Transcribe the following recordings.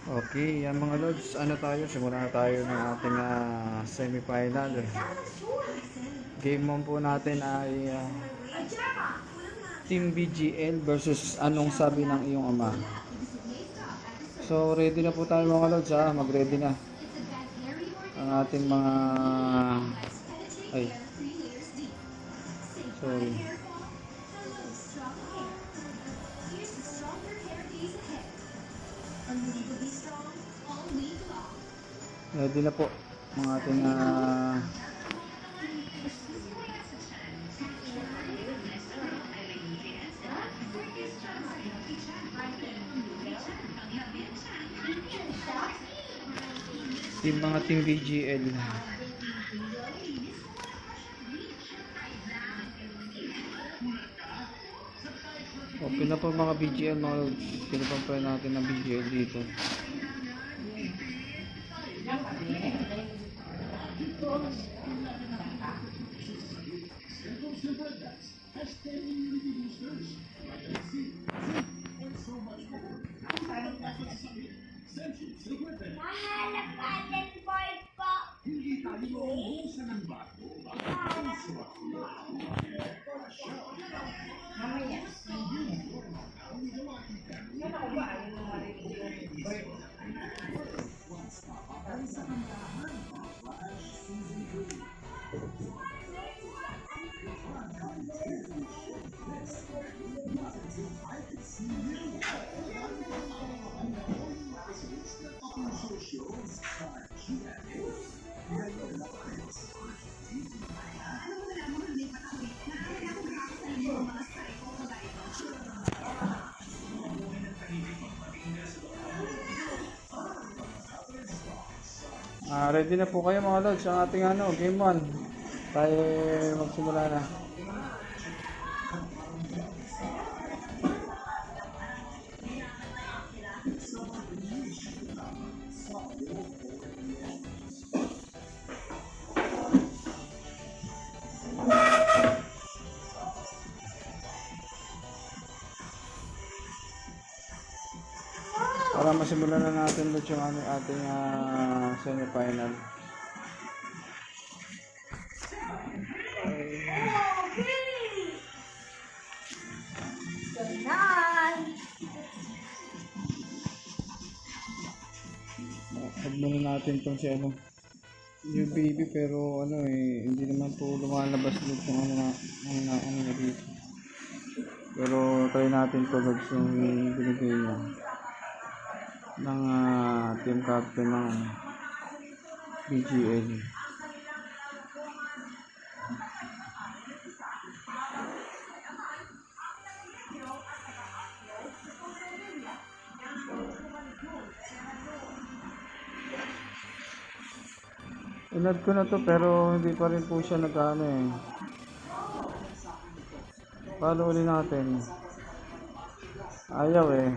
Okay, yan mga lods, ano tayo, simula na tayo ng ating semi-final. Game 1 po natin ay Team BGL versus anong sabi ng iyong ama. So, ready na po tayo mga lods mag-ready na. Ang ating mga, ay, sorry. Ready na po mga ating mga team BGL. Okay na po mga BGL, mga pinapapay natin ng BGL dito. Ready na po kayo mga lods sa ating game 1. Tayo magsimula na. Para masimulan na natin ulit yung ating semi-final. Add muna natin itong si yung baby, pero hindi naman po lumalabas dito yung ano dito. Pero try natin ito guys, yung binigay niya ng team captain ng BGL. Inad ko na to pero hindi pa rin po siya nag-ano eh. Paano ulit natin? Ayaw eh.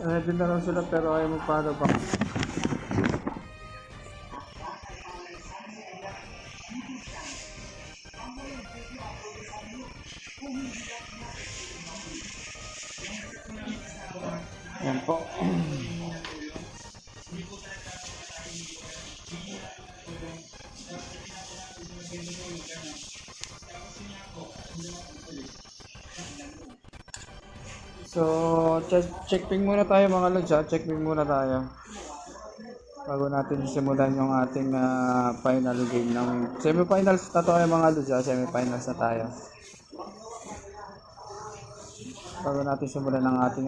Ready na lang sila pero ayaw magpalo pa. Yan po. So, checkping muna tayo mga lods checkping muna tayo bago natin simulan yung ating final game ng semifinals na tayo mga lods semifinals na tayo bago natin simulan ng ating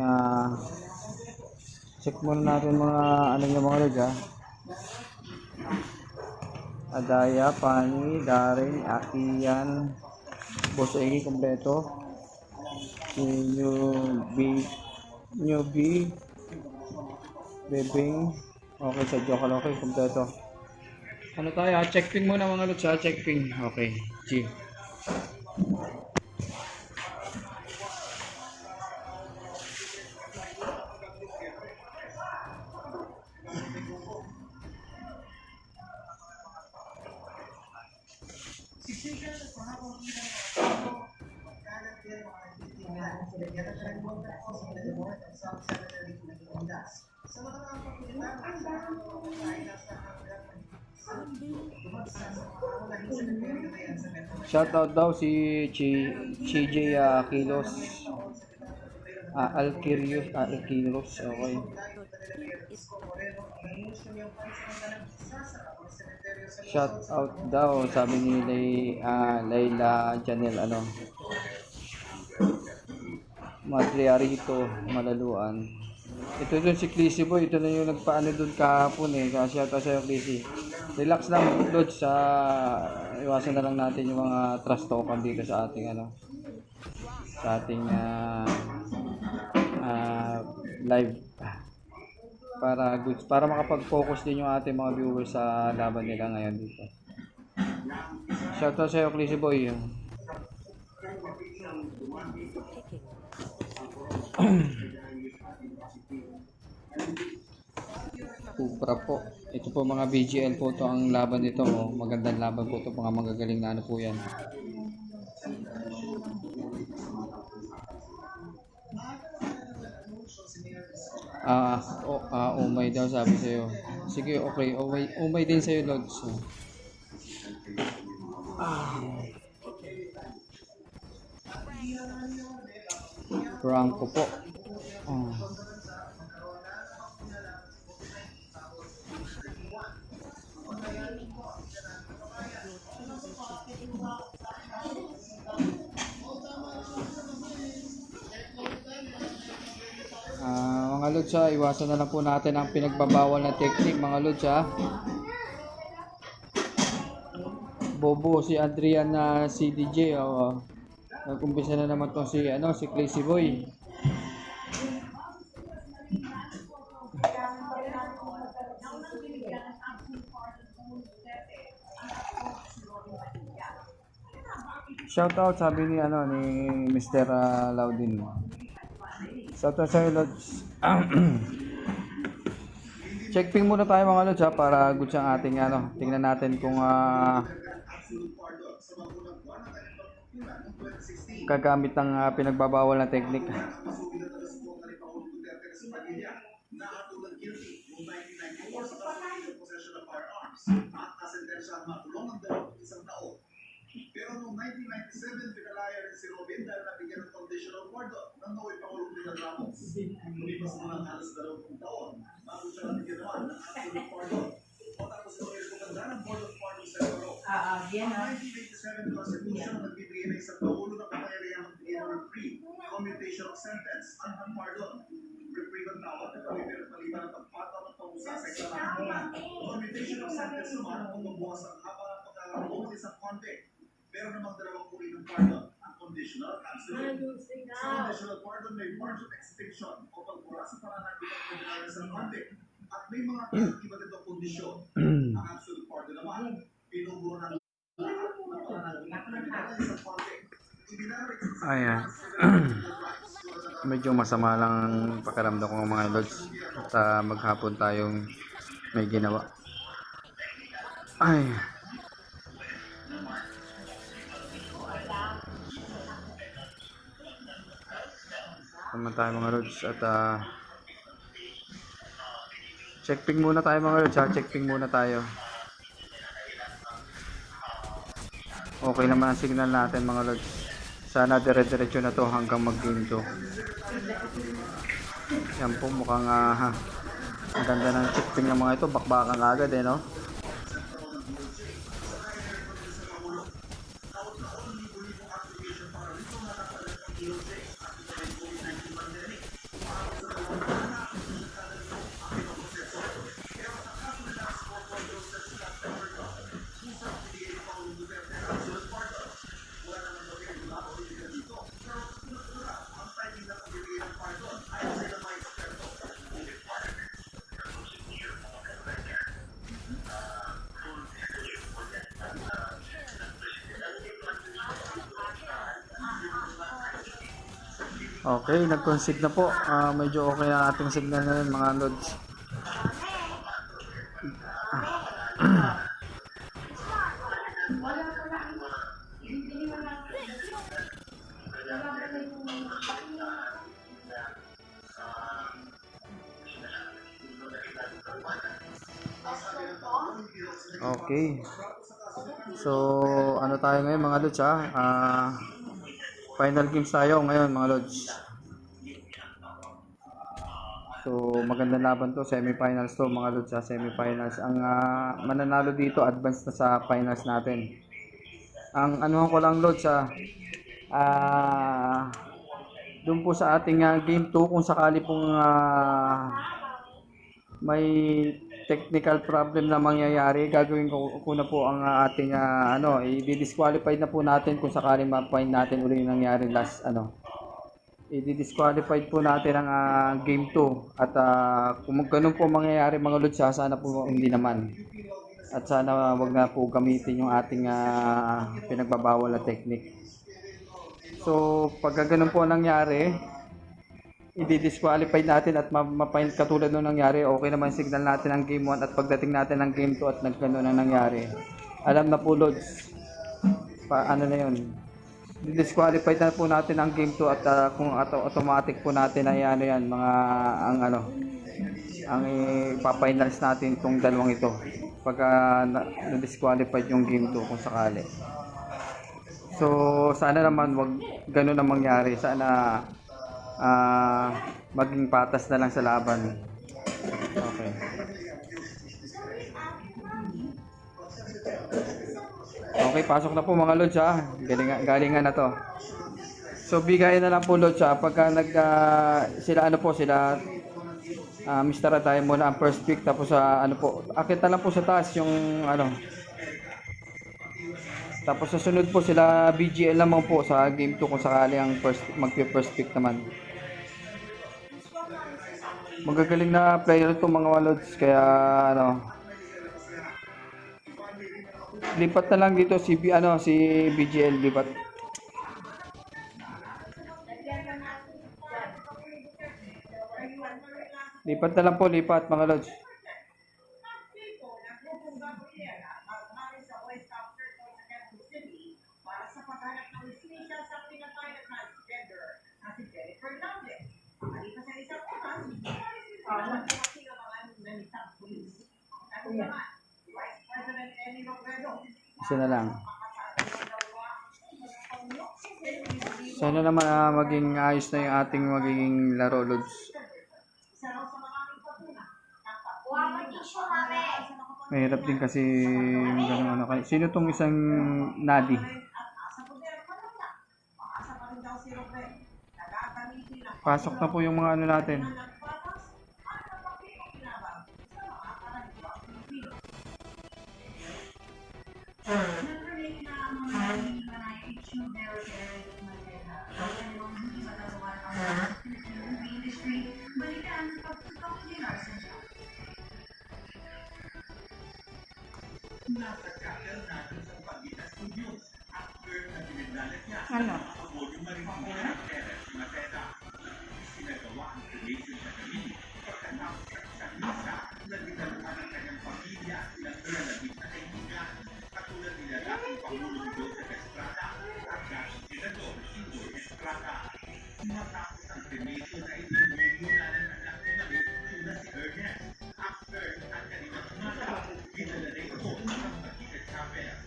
check muna natin mga yung mga lods Adaya, Pani, Darin, Akian, Boss Egi kompleto. Si Newbie, Bebing, okay sa Jokal, okay kompleto. Ano tayo? Check ping muna mga lods ha, check ping. Okay, G. Shoutout daw si CJ Kilos. Alkiros, okay. Shoutout daw, sabi ni Layla Janel, Madriarito, Malaluan. Ito dun si Clissy Boy, ito na yung nagpaano dun kahapon kasi shoutout sa'yo Clissy. Relax lang Lods, iwasan na lang natin yung mga trash talkan dito sa ating live para makapag-focus din yung ating mga viewers sa laban nila ngayon dito. Shoutout sa'yo Clissy Boy. Kupra po. Ito po mga BGL po to ang laban nito. Magandang laban po to, mga magagaling na po yan. Umay daw sabi sa'yo. Sige, okay. Umay din sa'yo, Lods. Franco po. Mga Lods iwasan na lang po natin ang pinagbabawal na technique mga Lods Bobo si Adrian na CDJ nag-umpisa na naman tong si Clissy Boy. Shoutout sabi ni Mr. Laudin. Shoutout sa Lods. Check ping muna tayo mga Lods para good ang ating tingnan natin kung gagamit ng pinagbabawal na technique. Pero noong 1997, pinalaya rin si Robin dahil nabigyan ng conditional pardon ng Noy Pangulong Rizal Ramos. Lumipas mo ng halos 20 taon bago siya nabigyan naman ng absolute pardon. O tapos ito ay kumanda ng Board of Pardon sa Euro. Ang 1987 Constitution nagbibigay ng isang paulo ng kapangyarihan ng bigyan ng reprieve, commutation of sentence, unhand pardon. Reprieve ang tawag na kami pero paliban ng pagpataw ng pangusasa sa isang commutation of sentence naman ang magbukas ang haba ng pagkakaroon ng isang convict. Meron namang dalawang uri ng pardon, ang conditional at absolute. Sa conditional pardon may march of extinction o pagbura sa pananagutan ng kriminal sa convict. At may mga iba't ibang kondisyon. Ang absolute pardon naman, pinuburo ng lahat ng pananagutan ng kriminal sa convict. Ayan. Medyo masama lang pakiramdam ko mga Lods at maghapon tayong may ginawa. Naman tayo mga Lods at check ping muna tayo mga Lods check ping muna tayo. Okay naman ang signal natin mga Lods, sana dire-diretso na to hanggang mag-game 2. Yan po mukhang ang ganda ng check ping ng mga ito, bakbakan agad no. Okay, nag-concede na po. Medyo okay ang ating signal ngayon mga lods. Okay. So, ano tayo ngayon mga lods ha? Final games tayo ngayon mga lods. So, magandang laban to, semifinals to mga lods sa semifinals. Ang mananalo dito, advance na sa finals natin. Ang ano ko lang lods doon po sa ating game 2 kung sakali pong may technical problem na mangyayari, gagawin ko na po ang ating i-disqualified na po natin kung sakaling ma-find natin uli yung nangyari last i-disqualified po natin ang game 2 at kung ganun po mangyayari mga lods sana po hindi naman at sana wag na po gamitin yung ating pinagbabawal na technique. So pag ganun po nangyari, i-disqualify natin at ma-find katulad nung nangyari, okay naman signal natin ang game 1 at pagdating natin ng game 2 at nagkano na nangyari. Alam na po lods, ano na yun, disqualified na po natin ang game 2 at kung automatic po natin ay yan, mga ang ipafinals natin itong dalawang ito pag na-disqualified yung game 2 kung sakali. So sana naman wag ganun ang mangyari, sana maging patas na lang sa laban. Okay. Okay, pasok na po mga lods galingan na to. So bigayan na lang po lods pagka sila Mr. Tayo muna ang first pick, tapos akit na lang po sa taas yung tapos sa sunod po sila BGL naman po sa game 2 kung sakali ang mag-first pick naman. Magagaling na player to mga lods, kaya lipat na lang dito si BGL lipat. Lipat na lang po, lipat mga lods. Isa na lang. Sana naman maging ayos na yung ating magiging laro lods. Mahirap din kasi ganun Sino tong isang Nadi? Pasok na po yung mga natin. Ano?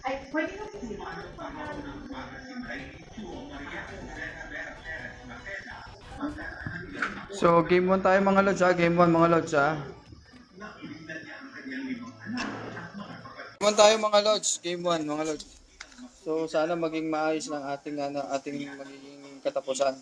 Ay, pwede na po. So game 1 tayo mga lods game 1 mga lods Game 1 tayo mga lods, game 1 mga lods. So sana maging maayos ng ating magiging katapusan.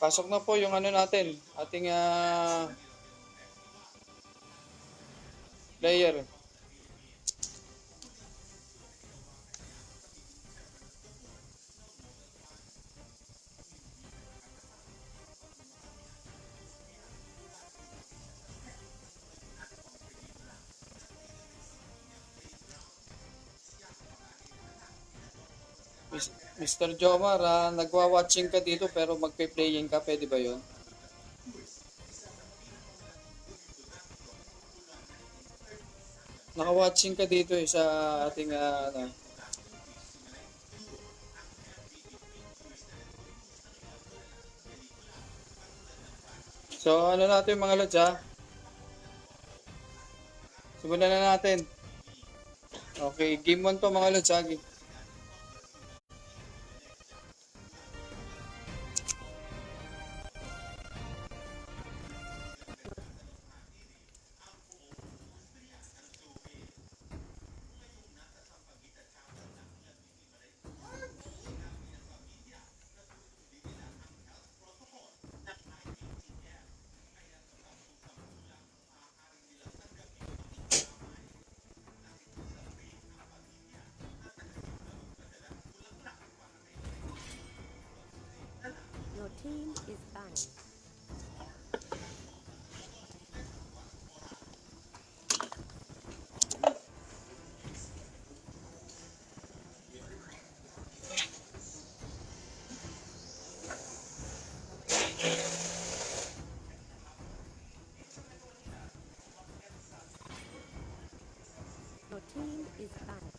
Pasok na po yung natin, ating player. Mr. Jomar, nagwa-watching ka dito pero magpe-playing ka, pwede ba yun? Naka-watching ka dito sa ating ano. So ano natin mga lods ha? Simulan na natin. Okay, game 1 to mga lods ha. Your team is banned. Your team is banned.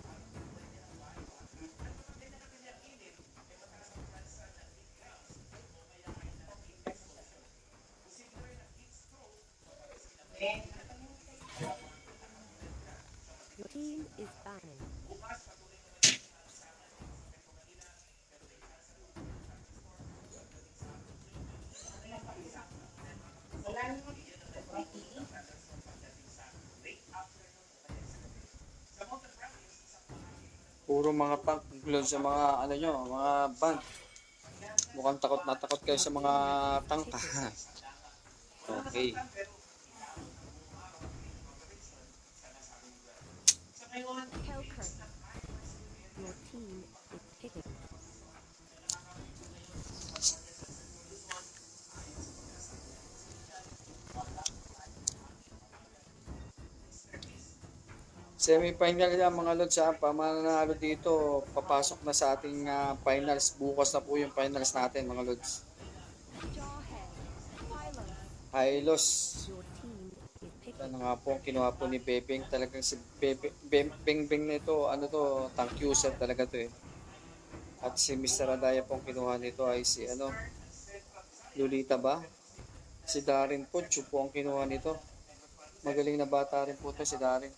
Your team is banned. Puro mga tank load sa mga ano nyo, mga band. Mukhang takot na takot kayo sa mga tank. Okay. Hellcurse. Your team is picking. Semi-final yan mga lods ha. Pamananalo dito, papasok na sa ating finals. Bukas na po yung finals natin mga lods. Jarhead. Hylos. Hylos. Your team is picking. Ano nga po, kinuha po ni Bebeng. Talagang si Beng nito, ano to, tank user talaga to eh. At si Mr. Adaya pong kinuha nito ay si ano, Lolita ba? Si Darin po, siya po ang kinuha nito. Magaling na bata rin po to si Darin.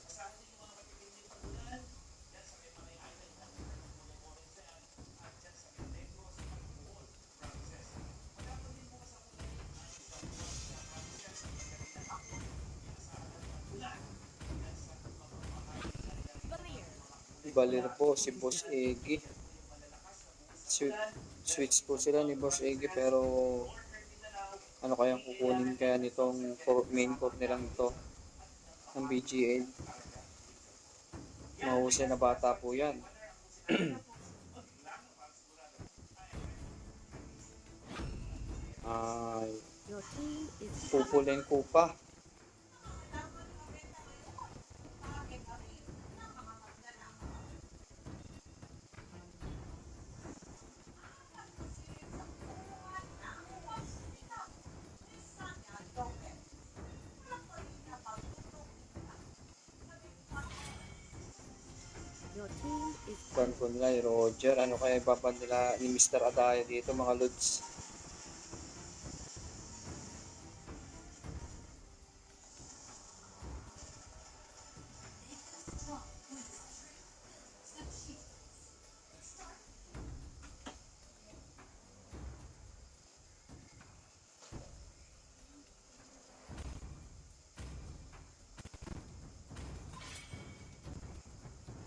Balir po si Boss Eggy. Switch po sila ni Boss Eggy pero ano kayang kukunin kaya nitong main core nilang ito ng BGL. Mahusay na bata po yan. Ay, Your team is pupulin ko pa. your team is Bangunlay, Roger, ano kaya ibaban nila ni Mr. Adaya dito mga lods?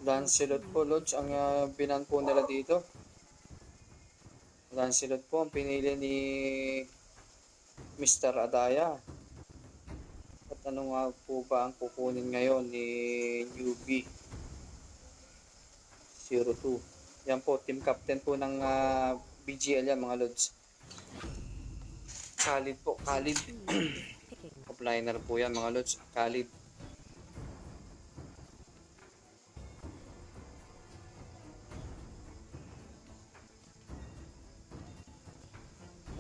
Lancelot po, Lods, ang binan po nila dito. Lancelot po ang pinili ni Mr. Adaya. At ano nga po ba ang kukunin ngayon ni Newbie 02. Yan po, team captain po ng BGL yan mga Lods. Khalid po, Khalid. picking. Offliner po yan mga Lods, Khalid.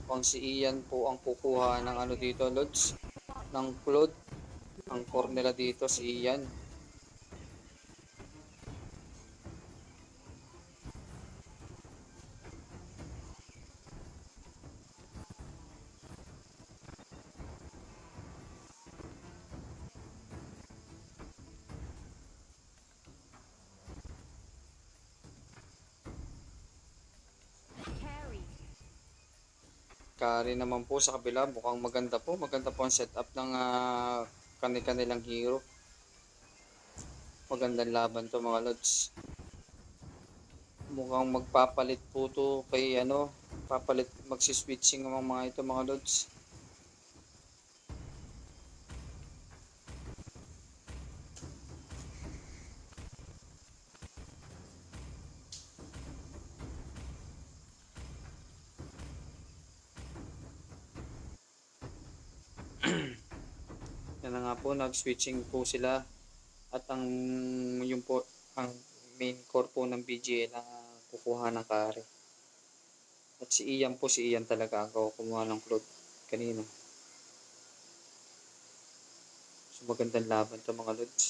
Mukhang si Ian po ang kukuha ng ano dito, Lods, ng Claude. Ang core nila dito si Ian. Carry. Kari naman po sa kabila, mukhang maganda po. Maganda po ang setup ng kanilang hero. Magandang laban to mga Lods. Mukhang magpapalit po to kay ano, papalit, magsiswitching ang mga ito mga Lods. Yan na nga po, nag-switching po sila. At ang yung po, ang main core po ng BGL na kukuha ng carry. At si Ian talaga ang kumuha ng Claude kanina. So magandang laban to mga Lods.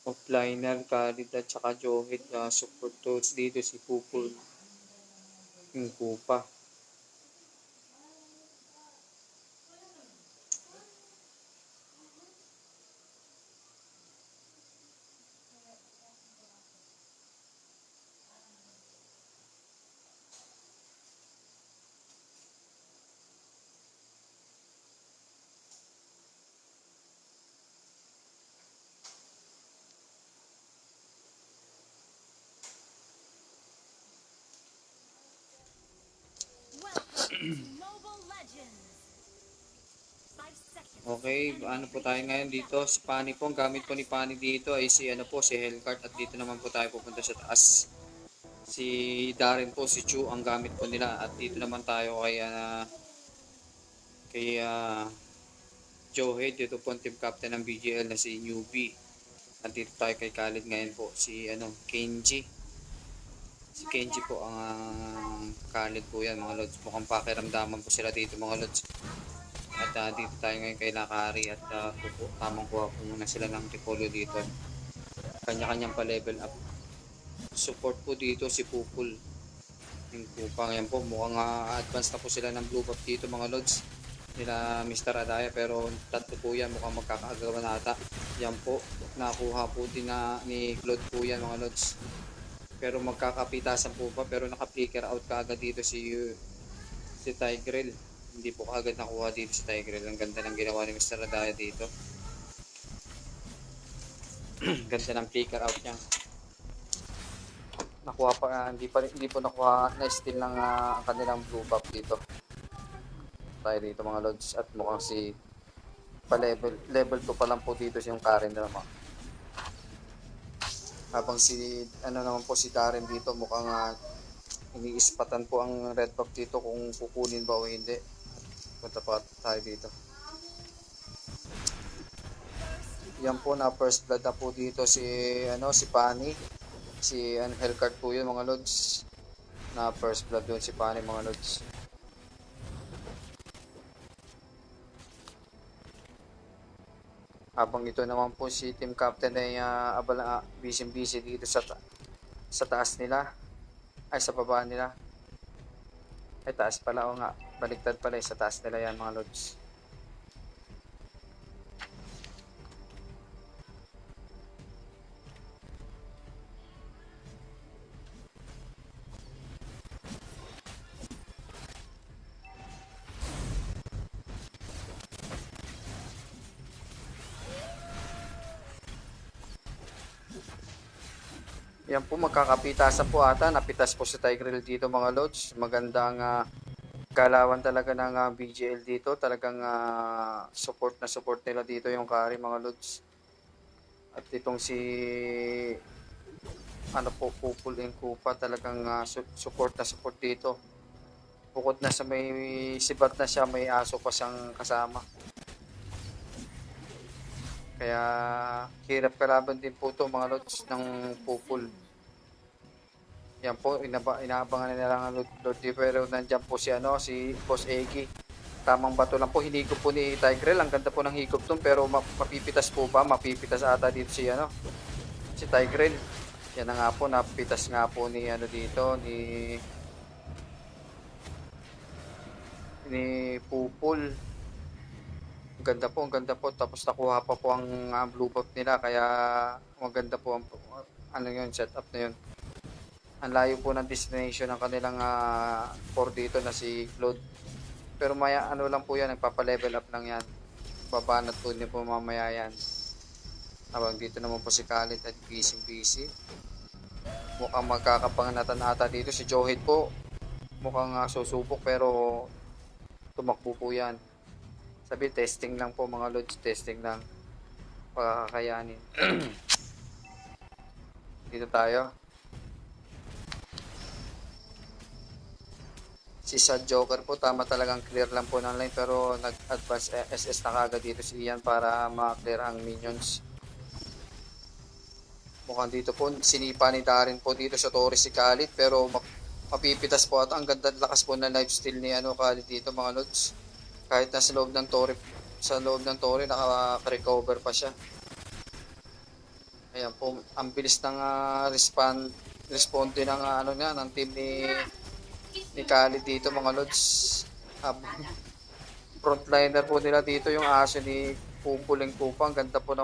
Offliner, Khalid at saka Johid na support tools dito si Pupul. Yung Kupa. Mobile Legends. 5 seconds. Okay, ano po tayo ngayon dito? Si Pani po, ang gamit po ni Pani dito ay si ano po, si Hellcart at dito naman po tayo pupunta sa taas. Si Darren po, si Chu ang gamit po nila at dito naman tayo kay Joe dito po ang team captain ng BGL na si Newbie. At dito tayo kay Khalid ngayon po, si Kenji. Si Kenji po ang Khalid po yan mga Lods. Mukhang pakiramdaman po sila dito mga Lods. At dito tayo ngayon kay Nakari at tamang kuha po muna sila ng Tripolyo dito. Kanya-kanyang pa-level up. Support po dito si Pupul. Yung Kupang yan po. Mukhang advance na po sila ng blue buff dito mga Lods. Nila Mr. Adaya pero tatlo po yan. Mukhang magkakaagawa na ata. Yan po. Nakuha po din ni Claude po yan mga Lods. Pero magkakapitasan po pa. Pero naka-flicker out kaagad dito si Tigrel. Hindi po agad nakuha dito si Tigrel. Ang ganda ng ginawa ni Mr. Adaya dito. Ganda ng flicker out niya. Nakuha pa, hindi po nakuha na steal ng ang kanilang blue buff dito. Tayo dito mga Lods. At mukhang si level 2 pa lang po dito yung Karen naman. Habang naman po si Darren dito mukhang iniispatan po ang red buff dito kung kukunin ba o hindi. Punta pa tayo dito. Yan po na first blood na po dito si Pani. Si Hellcart po yun mga Lods. Na first blood doon si Pani mga Lods. Habang ito naman po si team captain ay busy dito sa taas nila. Ay sa baba nila. Ay taas pala o nga. Baliktad pala sa taas nila yan mga Lods. Yan po, magkakapitasan po ata. Napitas po si Tigrel dito mga Lods. Magandang galawan talaga ng BGL dito. Talagang support nila dito yung carry mga Lods. At itong si Pupul and Kupa talagang support dito. Bukod na sa may sibat na siya, may aso pa siyang kasama. Kaya hirap kalaban din po to mga Lods ng Pupul. Yan po, inaabangan na lang ang Lord Di, pero nandyan po si, si Boss Egi. Tamang bato lang po, hinigop po ni Tigrel. Ang ganda po ng higop dun, pero mapipitas po ba? Mapipitas ata dito si, si Tigrel. Yan na nga po, napitas nga po ni, dito, ni Pupul. Ang ganda po, ang ganda po. Tapos nakuha pa po ang blue buff nila, kaya maganda po ang, yun, setup na yun. Ang layo po ng destination ng kanilang core dito na si Claude. Pero maya lang po yan, nagpapa-level up lang yan. Babanat po niyo po mamaya yan. Habang dito naman po si Khalid at busy. Mukhang magkakapanganatan ata dito si Johid po. Mukhang susubok pero tumakbo po yan. Sabi testing lang po mga lods, testing lang. Pagkakayanin. Dito tayo. Si Sad Joker po, tama talagang clear lang po ng line, pero nag-advance SS na kagad dito si Ian para ma-clear ang minions. Mukhang dito po, sinipa ni Darin po dito sa Torres si Khalid, pero mapipitas po at ang ganda lakas po ng lifesteal ni Khalid dito mga lods. Kahit nasa loob ng Torre, naka-recover pa siya. Ayan po, ang bilis ng responde ng ng team ni Khalid dito mga lods. Frontliner po nila dito yung aso ni Pupuling Kupa. Ang ganda po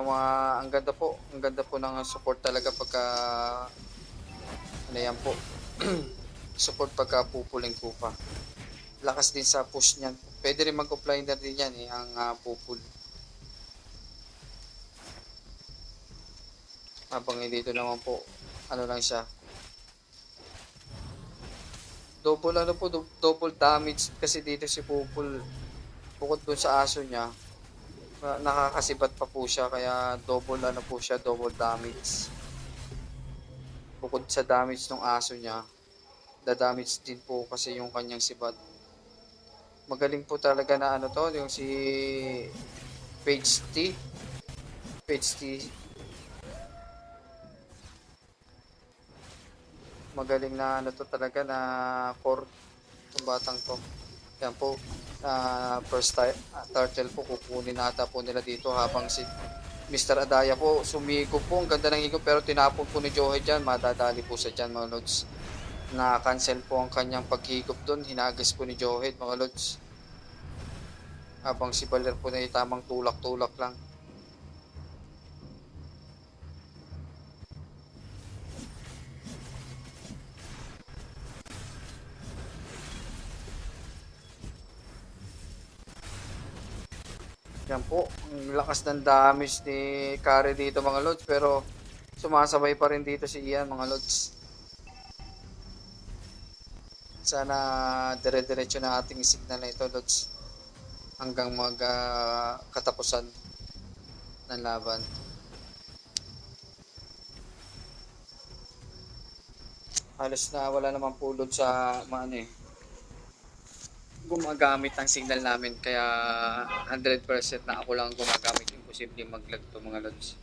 ng support talaga pagka yan po. Support pagka Pupuling Kupa. Lakas din sa push niyan. Pwede rin mag-offliner din yan ang Pupul. Habang dito naman po lang siya, double damage kasi dito si Pupul. Bukod dun sa aso niya, nakakasibat pa po siya, kaya double damage. Bukod sa damage ng aso niya, damage din po kasi yung kanyang sibat. Magaling po talaga na yung si Page T. Magaling na talaga na core ng batang to. Yan po, first turtle po kukunin ata po nila dito, habang si Mr. Adaya po sumigo po. Ang ganda ng higop pero tinapon po ni Joey dyan. Madadali po sa dyan mga lods. Na-cancel po ang kanyang paghigop doon. Hinagas po ni Joey mga lods. Habang si Baler po na tamang tulak-tulak lang. Yan po, ang lakas ng damage ni Kari dito mga lods, pero sumasabay pa rin dito si Ian mga lods. Sana dire-diretso na ating signal na ito lods hanggang katapusan ng laban. Halos na wala naman po lods sa gumagamit ng signal namin, kaya 100% na ako lang gumagamit. Imposible mag-lag to mga lods.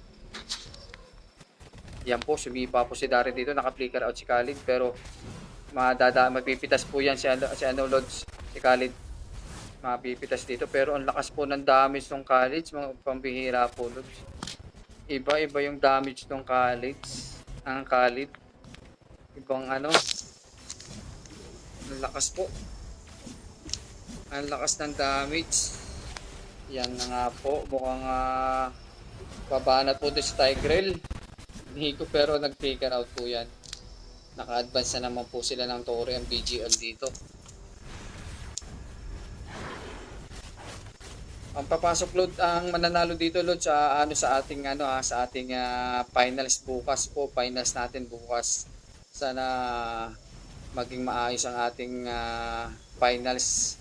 Yan po, sumipa po si Darin dito, naka-flicker out si Khalid, pero mapipitas po yan si lods, si Khalid. Mapipitas dito, pero ang lakas po ng damage ng Khalid, mga pambihira po lods. Iba yung damage ng Khalid. Ang Khalid, ibang ang lakas po. Ang lakas ng damage. Yan na nga po. Mukhang babanat po doon si Tigrel. Hiko pero nag-figure out po yan. Naka-advance na naman po sila ng Torre ang BGL dito. Ang papasok load, ang mananalo dito load sa sa ating sa ating finals bukas po. Finals natin bukas. Sana maging maayos ang ating finals.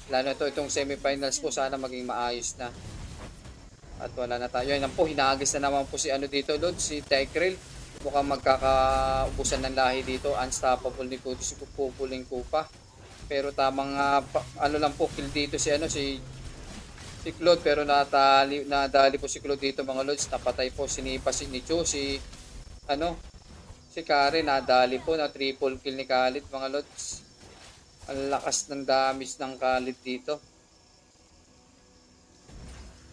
Lalo itong semifinals po, sana maging maayos na. At wala na tayo. Yan po, hinagis na naman po si dito, Lord, si Tigrel. Mukhang magkakaubusan ng lahi dito. Unstoppable ni Kudo si Pupuling Kupa. Pero tamang lang po, kill dito si Claude, pero nadali po si Claude dito mga Lords. Napatay po, sinipa si Nicho, si Si Karen nadali po na triple kill ni Khalid mga lods. Ang lakas ng damage ng Khalid dito.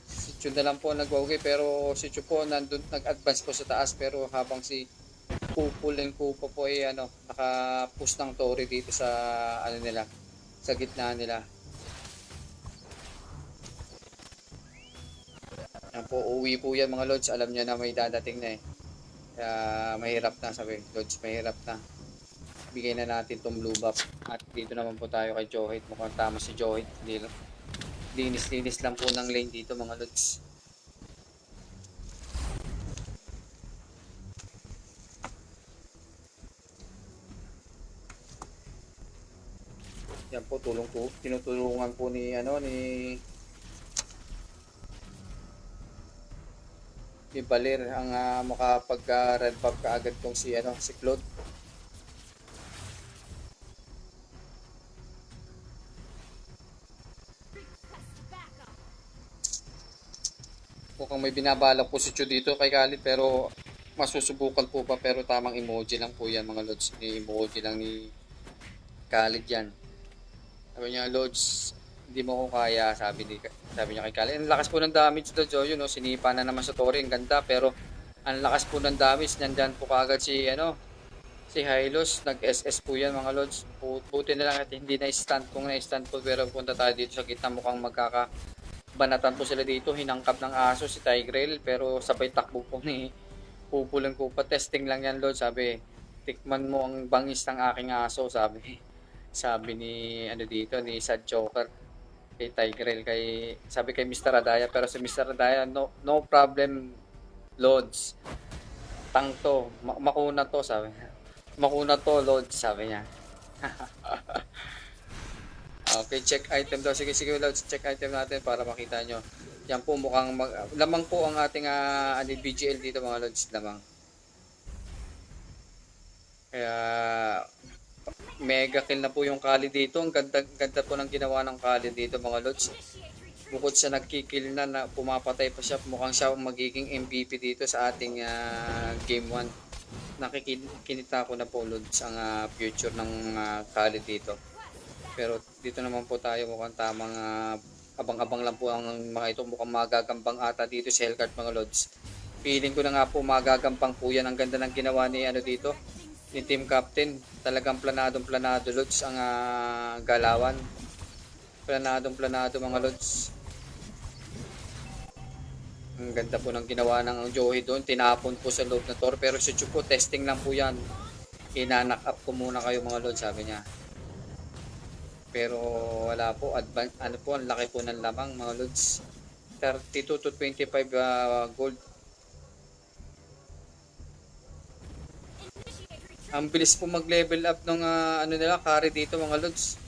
Si Chu na lang po nag-wawgi pero si Chu po nandun, nag-advance po sa taas pero habang si Kupul and Kupa po ay naka-push ng Tori dito sa ano nila, sa gitna nila. Yan po, uwi po yan mga lods. Alam niya na may dadating na eh. Kaya mahirap na sabi. Lods, mahirap na. Bigay na natin tong blue buff. At dito naman po tayo kay Johit. Mukhang tama si Johit. Linis-linis lang po ng lane dito mga lods. Yan po, tinutulungan po ni Balir ang makapag red buff kaagad tong si Claude. Mukhang may binabalak po si Chu dito kay Khalid pero masusubukan po pa pero tamang emoji lang po yan mga lods. Emoji lang ni Khalid yan. Sabi niya, Lods, hindi mo ko kaya, sabi niya kay Khalid. Ang lakas po ng damage doon, so yun, sinipa na naman sa Tori, ang ganda, pero ang lakas po ng damage, nandyan po kaagad si Hylos, nag-SS po yan mga Lods. Buti na lang at hindi na-stand, kung na-stand po, pero punta tayo dito sa gitna, mukhang magkakabanatan po sila dito, hinangkap ng aso si Tigreal, pero sabay takbo po ni Pupulan ko pa, testing lang yan Lods, sabi, tikman mo ang bangis ng aking aso, sabi ni ni Sad Joker kay Tigreal sabi kay Mr. Adaya pero si Mr. Adaya no problem Lods tang to makuna to sabi niya makuna to Lods sabi niya. Okay, check item daw, sige Lods, check item natin para makita nyo. Yan po mukhang lamang po ang ating BGL dito mga Lods, lamang. Kaya mega kill na po yung Khalid dito. Ang ganda po ng ginawa ng Khalid dito mga Lods. Bukod sa nagkikill na pumapatay pa siya, mukhang siya magiging MVP dito sa ating game 1. Nakikita ko na po Lods ang future ng Khalid dito. Pero dito naman po tayo mukhang tamang abang-abang lang po ang mga ito. Mukhang magagambang ata dito sa Hellcart mga Lods. Feeling ko na nga po magagampang po yan. Ang ganda ng ginawa ni dito ni team captain, talagang planado Lods ang galawan. Planado mga Lods. Ang ganda po ng ginawa ng Joey doon, tinapon po sa loob na Tor, pero si Chu po testing lang po yan. Inanak up ko muna kayo mga Lods, sabi niya. Pero wala po, ang laki po ng lamang mga Lods. 32 to 25 gold. Ang bilis po mag-level up ng nila carry dito mga Lods.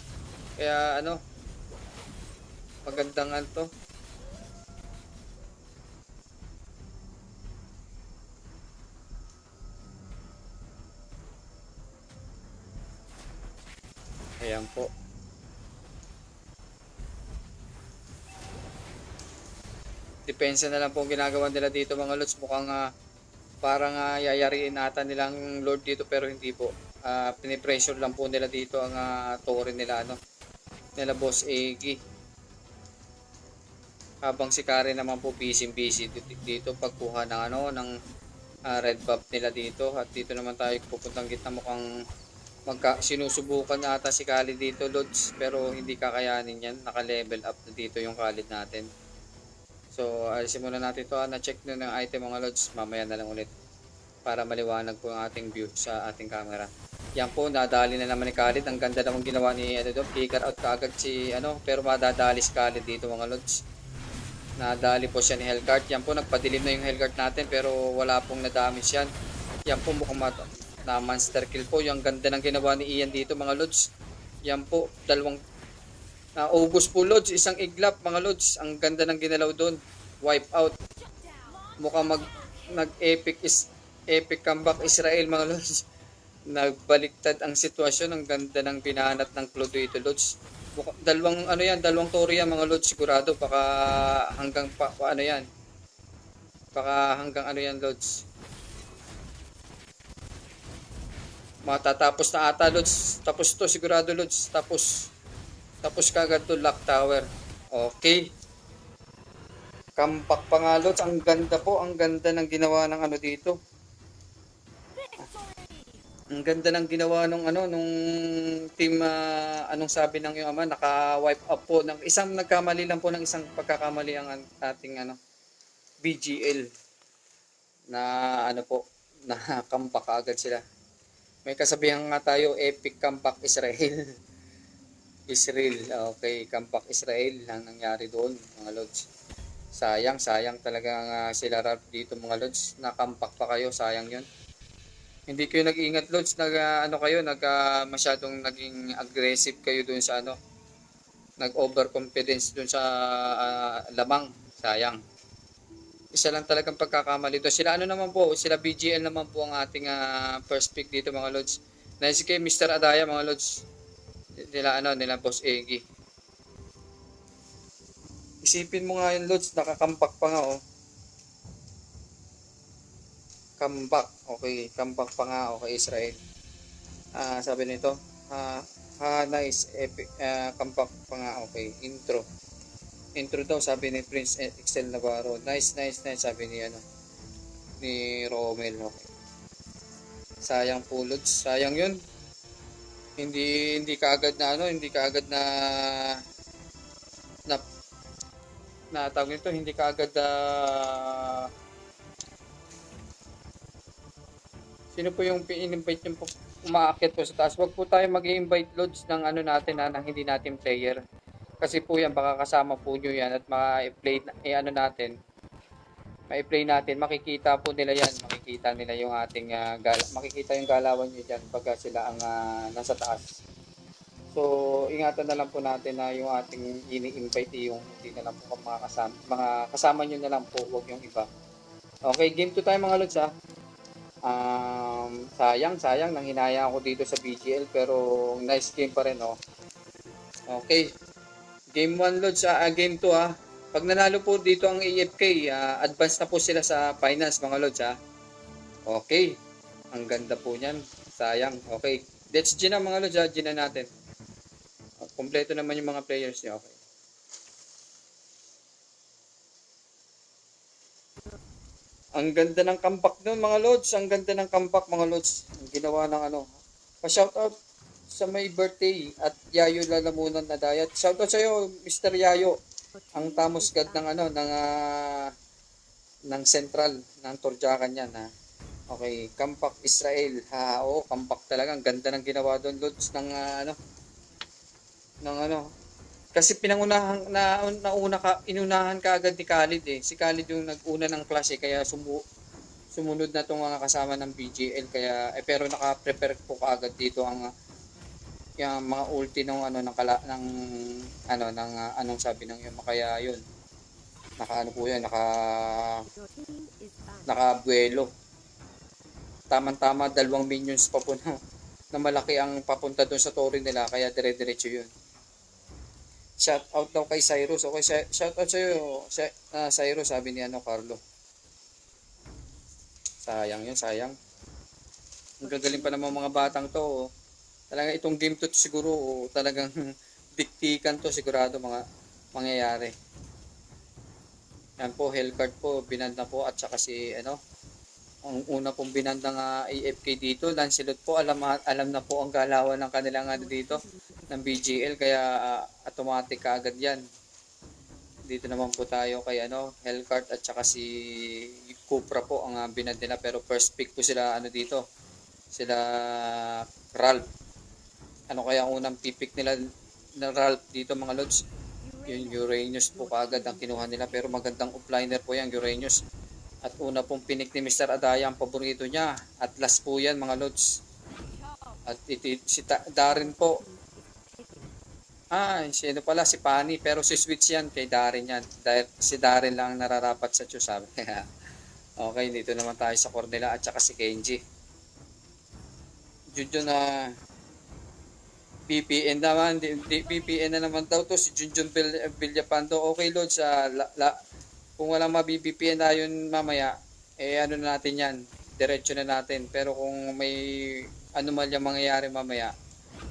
Kaya magandang to. Ayan po. Depensa na lang po ang ginagawa nila dito mga Lods. Mukhang parang yayariin ata nilang Lord dito pero hindi po. Pinipressure lang po nila dito ang Tori nila nila Boss Egi. Habang si Karen naman po busy dito pagkuha ng ng red buff nila dito. At dito naman tayo pupuntang gitna, mukhang sinusubukan ata si Khalid dito Lods pero hindi kakayanin yan. Naka-level up na dito yung Khalid natin. So, alisin muna natin ito. Na-check nyo ng item mga Lods. Mamaya na lang ulit. Para maliwanag po ang ating view sa ating camera. Yan po, nadali na naman ni Khalid. Ang ganda naman ginawa ni Flicker out kaagad si pero madadali si Khalid dito mga Lods. Nadali po siya ni Hellcart. Yan po, nagpadilim na yung Hellcart natin. Pero wala pong nadamage yan. Yan po, mukhang na monster kill po. Yung ganda ng ginawa ni Ian dito mga Lods. Yan po, dalawang August po Lods, isang iglap mga Lods. Ang ganda ng ginalaw doon. Wipe out. Mukhang epic comeback Israel mga Lods. Nagbaliktad ang sitwasyon. Ang ganda ng binanat ng Claude dito Lods. Dalawang dalawang Tori yan mga Lods sigurado. Baka hanggang Baka hanggang Lods. Matatapos na ata, Lods. Tapos to, sigurado, Lods. Tapos kagad to, lock tower. Okay. Kampak pa nga, Lods. Ang ganda po. Ang ganda ng ginawa ng ano dito. Ang ganda ng ginawa nung team, anong sabi ng yung ama, naka-wipe up po ng isang nagkamali lang po ng isang pagkakamali ang ating BGL na na kampak agad sila. May kasabihan nga tayo, epic kampak Israel. Israel, okay, kampak Israel lang nangyari doon, mga lods. Sayang talaga nga sila Ralph dito, mga lods. Nakampak pa kayo, sayang yun. Hindi kayo nag-iingat, lods, masyadong naging aggressive kayo doon sa nag-overconfidence doon sa lamang, sayang. Isa lang talagang pagkakamali doon. Sila BGL naman po ang ating first pick dito, mga lods. Nice kay Mr. Adaya, mga lods. Nila Boss Eggy. Isipin mo nga yun, lods, nakakampak pa nga, oh. Kampak, okay, kampak pa nga, okay, Israel. Sabi nito, nice, epic, kampak pa nga, okay, intro daw, sabi ni Prince Excel Navarro. Nice, sabi ni Romel, okay. Sayang po, Lods, sayang yun. Hindi kaagad na tawag nito, hindi kaagad sino po yung in-invite yung umaakit po sa taas? Wag po tayo mag-i-invite, Lods, ng natin ng hindi natin player. Kasi po yan, baka kasama po nyo yan at ma-play natin, makikita po nila yan, makikita nila yung ating makikita yung galawan nyo dyan pagka sila ang nasa taas. So, ingatan na lang po natin na yung ating ini-invite yung hindi na lang po mga kasama nyo na lang po, wag yung iba. Okay, game 2 tayo, mga Lods, ha. Sayang nang hinaya ako dito sa BGL, pero nice game pa rin, oh. Okay. Game 1, Lods, game 2, ha. Pag nanalo po dito ang AFK, advance na po sila sa finals, mga Lods, ha. Okay. Ang ganda po niyan. Sayang. Okay. Let's G na, mga Lods, ha. G na natin. Kompleto naman yung mga players niya. Okay. Ang ganda ng kampak nun, mga Lods. Ang ganda ng kampak, mga Lods. Ang ginawa ng Pa-shoutout sa may birthday at Yayo Lalamunan na Dayat. Shoutout sa iyo, Mr. Yayo. Ang tamusgad ng Central, ng Torjakan yan, ha. Okay, kampak Israel. Oo, kampak talaga. Ang ganda ng ginawa doon, Lods, kasi inunahan ka agad ni Khalid, eh. Si Khalid yung nag-una ng klase, kaya sumunod na itong mga kasama ng BGL, kaya pero naka-prepare po kaagad dito ang yung mga ulti ng anong sabi ng yun, kaya yun naka-buelo. Tama-tama, 2 minions pa po na malaki ang papunta doon sa torre nila, kaya dire-diretso yun. Shout out daw kay Cyrus. Okay, shout out sa iyo, Cyrus, sabi ni Carlo. Sayang yun, sayang. Ang gagaling pa naman mga batang to, oh. Talaga itong game to siguro, oh, talagang diktikan to sigurado mga mangyayari. Yan po, Hellcard po, binanda po, at saka ang una pong binandang AFK dito, Lancelot po, alam na po ang galawan ng kanilang dito ng BGL, kaya automatic kaagad yan. Dito naman po tayo kay Hellcart at saka si Cupra po ang binand nila, pero first pick po sila dito, sila Ralph. Ano kaya unang pipick nila na Ralph dito, mga Lods? Yung Uranus po kaagad ang kinuha nila, pero magandang offliner po yan, Uranus. At una pong pinik ni Mr. Adaya ang paborito niya. At last po yan, mga Lods. At si Darren po. Si Pani. Pero si Switch yan, kay Darren yan. Si Darren lang nararapat sa Diyos, sabi. Okay, dito naman tayo sa Cornela at saka si Kenji. Junjun na PPN naman. PPN na naman daw to. Si Junjun Villapando. Okay, Lods. Kung walang mabibipn tayo mamaya, natin yan, diretso na natin. Pero kung may ano man yung mangyayari mamaya,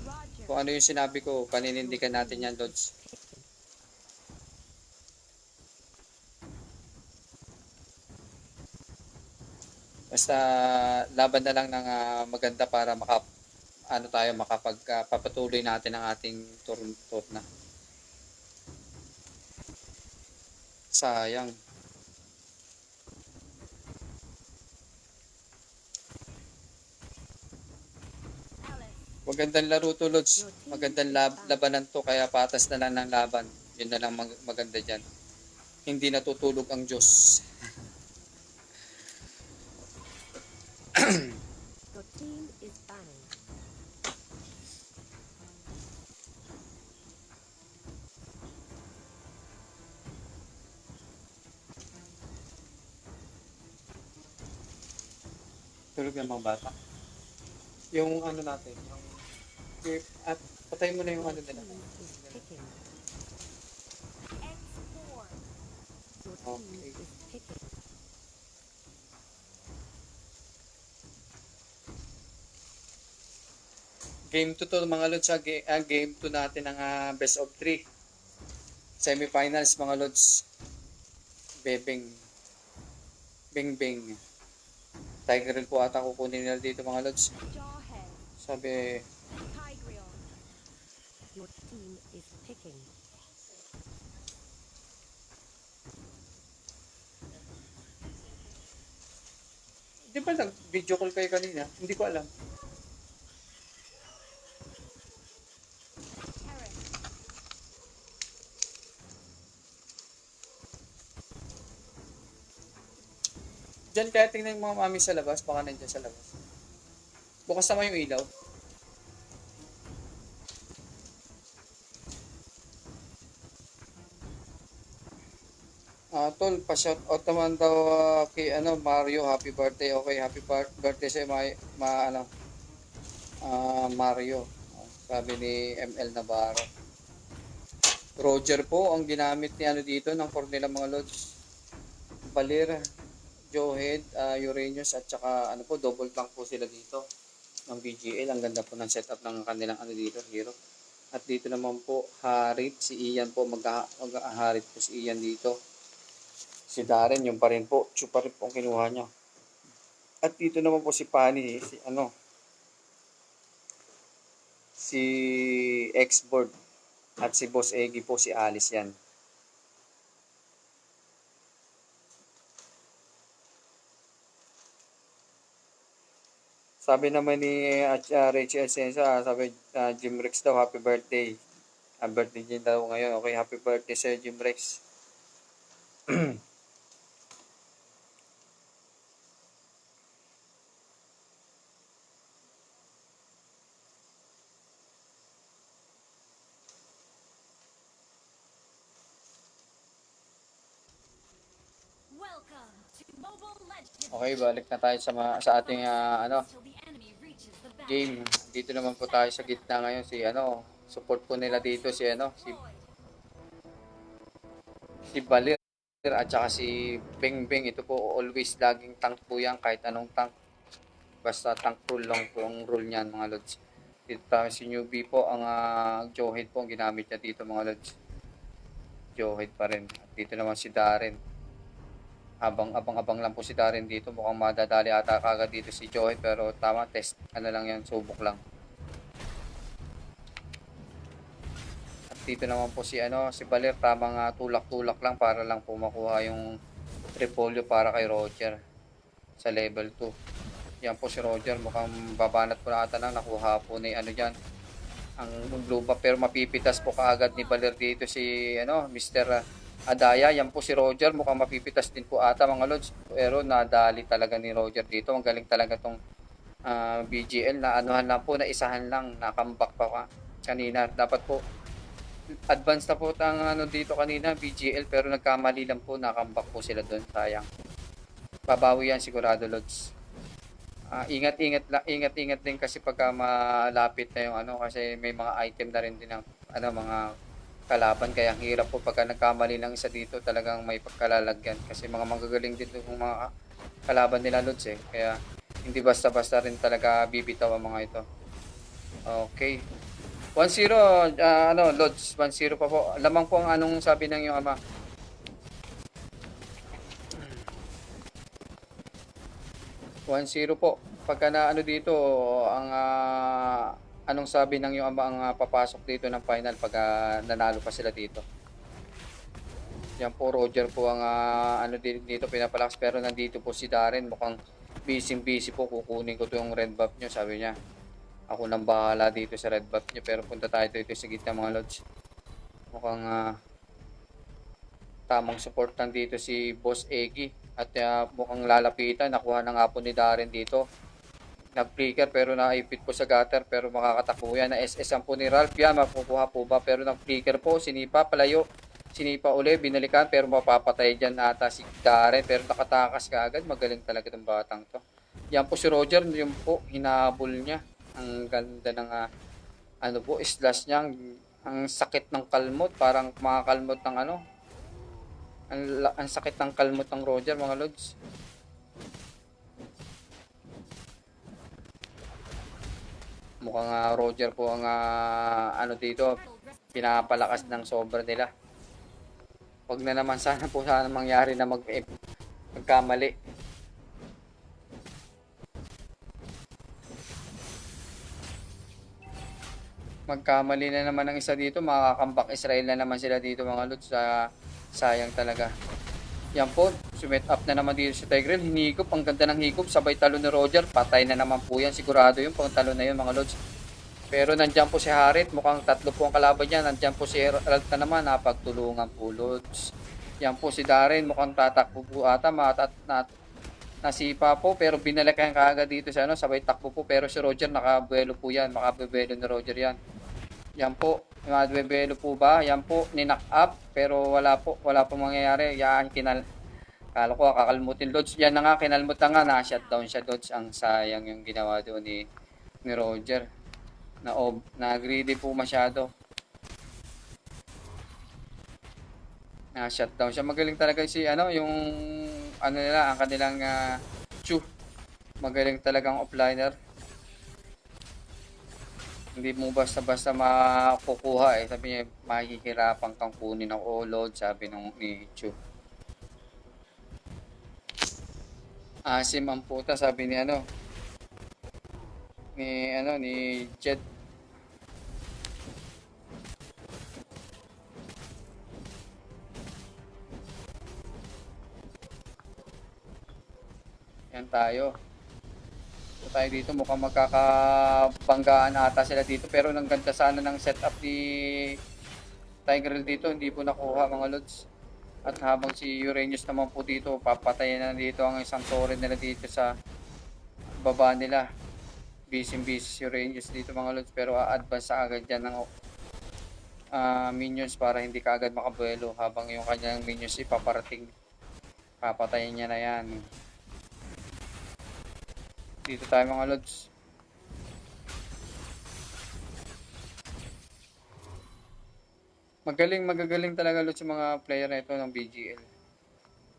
Roger. kung ano yung sinabi ko, paninindigan natin yan, Lods. Basta laban na lang ng maganda para ano tayo makapagpapatuloy natin ang ating tour na. Sayang. Alice. Magandang laro to, Lods. Magandang labanan to, kaya patas na lang ng laban. Yun na lang maganda dyan. Hindi natutulog ang Diyos. Your team is banning. Tulog yung mga bata. Yung ano natin, at patay mo na yung ano nila. Is picking. X4. Your team Okay. is picking. Game 2 to mga Lods, game 2 natin ang best of 3. Semifinals mga Lods. Bebeng. Bing bing. Tiger po ata kukunin nila dito mga Lods. Jawhead. Sabi, Tigreal. Your team is picking. di ba nag-video call kayo kanina? Hindi ko alam. Terran. Diyan kaya tingnan yung mga mami sa labas, baka nandiyan sa labas. Bukas naman yung ilaw. Tol, pa-shout out naman daw kay Mario, happy birthday. Okay, happy birthday sa Mario. Sabi ni ML Navarro. Roger po ang ginamit ni dito ng core nila mga Lods. Balir, Jawhead, Uranus at saka double tank po sila dito ng BGL. Ang ganda po ng setup ng kanilang dito, hero. At dito naman po, Harit, si Ian po, mag-Harit po si Ian dito. Si Darren, yung pa rin po, chupa rin po ang kinuha niya. At dito naman po si Pani, si X-Board. At si Boss Eggy po, si Alice yan. Sabi naman ni Rachel Sensa, sabi Jim Rex daw, happy birthday. Birthday din daw ngayon. Okay, happy birthday Sir Jim Rex. Welcome to Mobile Legends. Okay, balik na tayo sa ating Till the enemy reaches the battlefield. game. Dito naman po tayo sa gitna ngayon si support po nila dito si Balir at saka si Beng Beng. Ito po always laging tank po yan, kahit anong tank. Basta tank rule lang po ang rule niyan mga Lods. Dito tayo si Newbie po, ang Jawhead po ang ginamit niya dito mga Lods. Jawhead pa rin. At dito naman si Darren. Abang lang po si Darren dito. Mukhang madadali ata kagad dito si Jawhead, pero tama, test. Lang yan, subok lang. At dito naman po si Balir, tamang tulak-tulak lang para lang po makuha yung repolyo para kay Roger sa level 2. Yan po si Roger, mukhang babanat po na ata lang, nakuha po ni dyan ang blue buff, pero mapipitas po kaagad ni Balir dito si Mr. Adaya. Yan po si Roger, mukhang mapipitas din po ata mga Lods, pero nadali talaga ni Roger dito. Ang galing talaga tong BGL na anuhan lang po, na isahan lang, nakambak pa kanina. Dapat po advance na po ang dito kanina BGL, pero nagkamali lang po, nakambak po sila doon, sayang. Babawi yan sigurado Lods. Ingat din kasi pagka malapit na yung kasi may mga item na rin din ng mga kalaban, kaya ang hirap po pagka nagkamali ng isa dito, talagang may pagkalalagyan kasi mga magagaling din yung mga kalaban nila Lods kaya Hindi basta-basta rin talaga bibitaw ang mga ito. Okay. 1-0, Lods, 1-0 pa po. Lamang po ang anong sabi ng iyong ama. 1-0 po. Pagka na ano dito, ang anong sabi ng iyong ama ang papasok dito ng final pag nanalo pa sila dito. Yan po, Roger po ang dito pinapalakas, pero nandito po si Darren, mukhang busy po, kukunin ko to yung red buff nyo, sabi niya. Ako nang bahala dito sa red buff nyo, pero punta tayo dito sa gitna mga lods. Mukhang tamang support lang dito si Boss Eggy, at mukhang lalapitan, nakuha na nga po ni Darren dito. Nag-flicker pero naipit po sa gutter, pero makakatakbo yan. Na SS ang po ni Ralph yan, makukuha po ba? Pero nag-flicker po, sinipa, palayo. Sinipa uli, binalikan, pero mapapatay dyan ata si Darren, pero nakatakas ka agad. Magaling talaga itong batang to. Yan po si Roger, yung po, hinabol niya. Ang ganda ng slash niya. Ang sakit ng kalmot, parang makakalmot ng ang sakit ng kalmot ng Roger, mga lods. Mukhang Roger po ang dito, pinapalakas ng sobra nila. Wag na naman sana mangyari na magkamali. Magkamali na naman ang isa dito, makakambak Israel na naman sila dito mga lods. Sayang talaga. Yan po, sumet up na naman dito si Tigrel. Hinigop, ang ganda ng higop, sabay talo ni Roger. Patay na naman po yan, sigurado yung pang talo na yun mga lods. Pero nandyan po si Harit, mukhang tatlo po ang kalaban niya. Nandyan po si Ralph na naman, napagtulungan po lods. Yan po si Darren, mukhang tatakbo po ata, nasipa po, pero binalikan kaagad dito sa sabay takbo po. Pero si Roger nakabuelo po yan, makabuelo ni Roger yan. Yan po, makabuelo po ba? Yan po, ninak up, pero wala po mangyayari. Yan, kala ko kakalmutin lods. Yan na nga, kinalmut na nga, na-shutdown siya lods. Ang sayang yung ginawa doon ni Roger. Na greedy po masyado. Na-shutdown siya. Magaling talaga si yung nila, ang kanilang Chu. Magaling talagang offliner. Hindi mo basta-basta makukuha eh. Sabi niya, mahihirapan kang kunin ng load, sabi ni Chu. Asim ang puta, sabi ni ni Jed. Yan tayo. Tayo dito, mukhang magkakabanggaan ata sila dito, pero nang ganda sana ng setup ni Tigrel dito, hindi po nakuha mga lods. At habang si Uranus naman po dito, papatayin na dito ang isang torre nila dito sa baba nila. Busy si Uranus dito mga lods, pero a-advance agad dyan ng minions para hindi ka agad makabuelo habang yung kanyang minions ipaparating. Papatayin niya na yan. Dito tayo mga lods. Magagaling talaga lods yung mga player na ito ng BGL.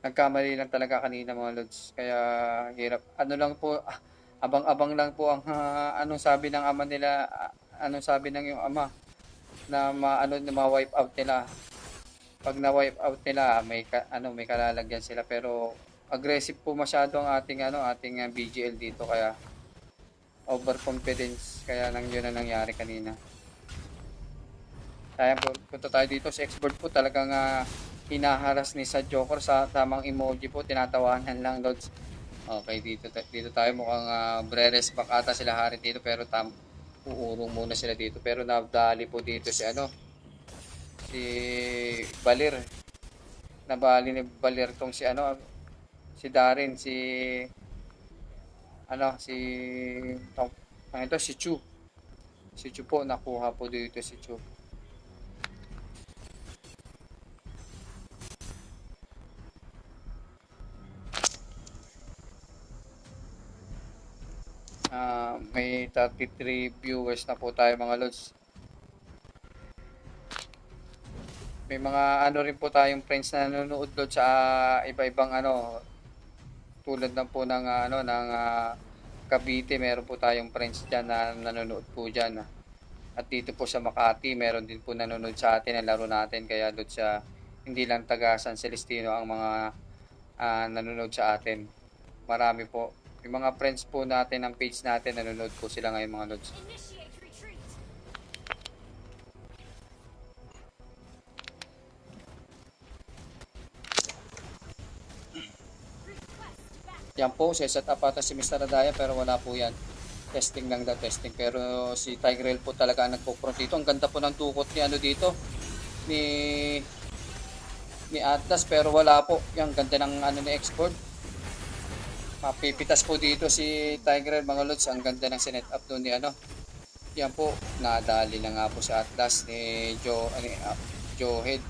Nagkamali lang talaga kanina mga lods. Kaya hirap. Lang po, abang-abang lang po ang anong sabi ng ama nila, anong sabi ng yung ama na ma-wipe out nila. Pag na-wipe out nila, may kalalagyan sila, pero aggressive po masyado ang ating BGL dito, kaya overconfidence, kaya yun na nangyari kanina. Kaya punta tayo dito sa expert po, talagang hinaharas ni sa Joker sa tamang emoji po, tinatawanan lang lods. Okay, dito tayo mukhang breres back ata sila Harit dito, pero uurong muna sila dito, pero nabdali po dito si Balir. Nabali ni Balir tong si Darren, si Chu. Si Chu po, nakuha po dito si Chu. May 33 viewers na po tayo mga lods. May mga rin po tayong friends na nanonood lods sa iba-ibang tulad ng po ng Cavite, meron po tayong friends dyan na nanonood po dyan. At dito po sa Makati, meron din po nanonood sa atin ang laro natin. Kaya doon sa hindi lang taga San Celestino ang mga nanonood sa atin. Marami po. Yung mga friends po natin ng page natin, nanonood po sila ngayon mga lods. Initiate retreat. Request back. Yan po, set up ata si Mr. Adaya pero wala po yan. Testing lang daw, testing. Pero si Tigrel po talaga ang nagpo-front dito. Ang ganda po ng tukot ni ano dito. Ni Atlas pero wala po. Yung ganda ng ano ni export. Mapipitas po dito si Tigrel mga lods. Ang ganda ng sinet up doon ni ano. Yan po, nadali na nga po si Atlas ni Joehead.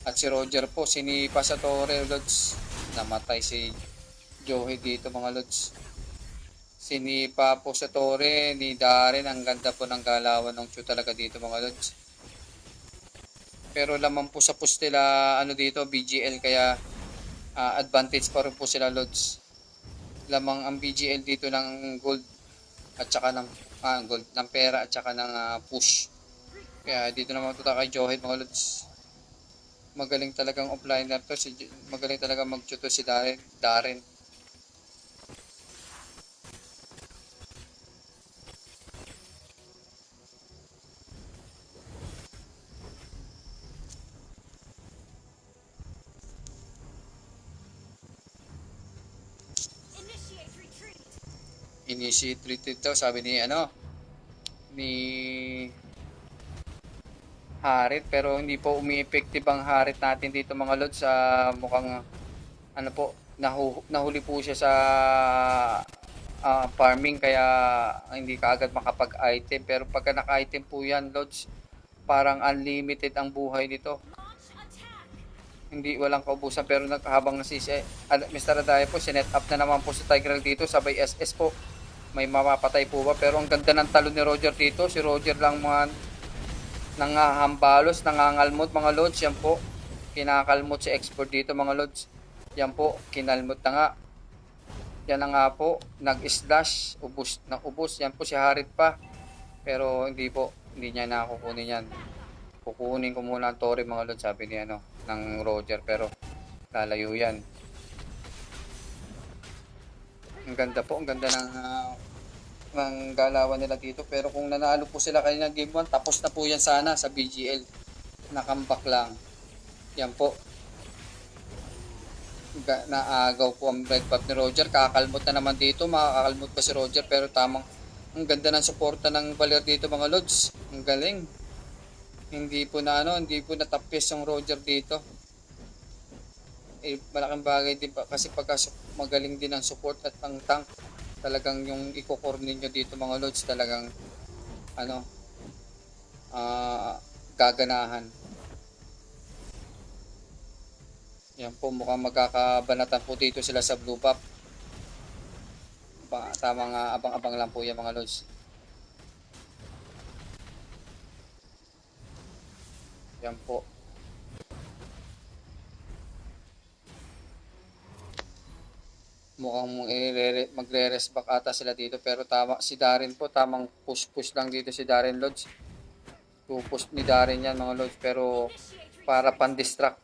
At si Roger po, sinipa sa Torre lods. Namatay si Joehead dito mga lods. Sinipa po sa Torre ni Darren. Ang ganda po ng galawan ng Chu talaga dito mga lods. Pero lamang po sa push nila ano dito BGL kaya advantage pa rin po sila lods. Lamang ang BGL dito ng gold at saka ng gold ng pera at saka ng push. Kaya dito naman tuta kay Joehead mga lods. Magaling talagang offliner to magaling talaga mag-shoot si Darren. Initiate retreat. Initiate retreat daw sabi ni Harit pero hindi po umi-effective ang Harit natin dito mga lods sa mukhang ano po nahuli po siya sa farming kaya hindi kaagad makapag-item pero pagka naka-item po yan lods parang unlimited ang buhay nito. Launch attack. Hindi walang kaubusan pero habang nasisi Mr. Adaya po sinet up na naman po si Tigrel dito sabay SS po. May mamapatay po ba pero ang ganda ng talon ni Roger dito. Si Roger lang mga nangahambalos, nangangalmot mga lods. Yan po, kinakalmot si export dito mga lods. Yan po, kinalmot na nga. Yan na nga po, nag-slash, ubos. Yan po si Harit pa. Pero hindi po, hindi niya nakukunin yan. Kukunin ko muna ang Torre mga lods, sabi ni ng Roger. Pero lalayo yan. Ang ganda po, ang ganda ng galawan nila dito pero kung nanalo po sila kanina game 1 tapos na po yan sana sa BGL nakambak lang yan po naagaw po ang red buff ni Roger kakalmot na naman dito makakakalmot pa si Roger pero tamang ang ganda ng suporta ng Valer dito mga lods ang galing hindi po natapis yung Roger dito malaking bagay din pa kasi pagka magaling din ang support at ang tank talagang yung i-core ninyo dito mga lods talagang gaganahan yan po mukhang magkakabanatan po dito sila sa blue buff tamang abang-abang lang po yan mga lods yan po mukhang magre-rest back ata sila dito pero tama si Darren po tamang push lang dito si Darren Lodge push ni Darren yan mga Lodge pero para pan-distract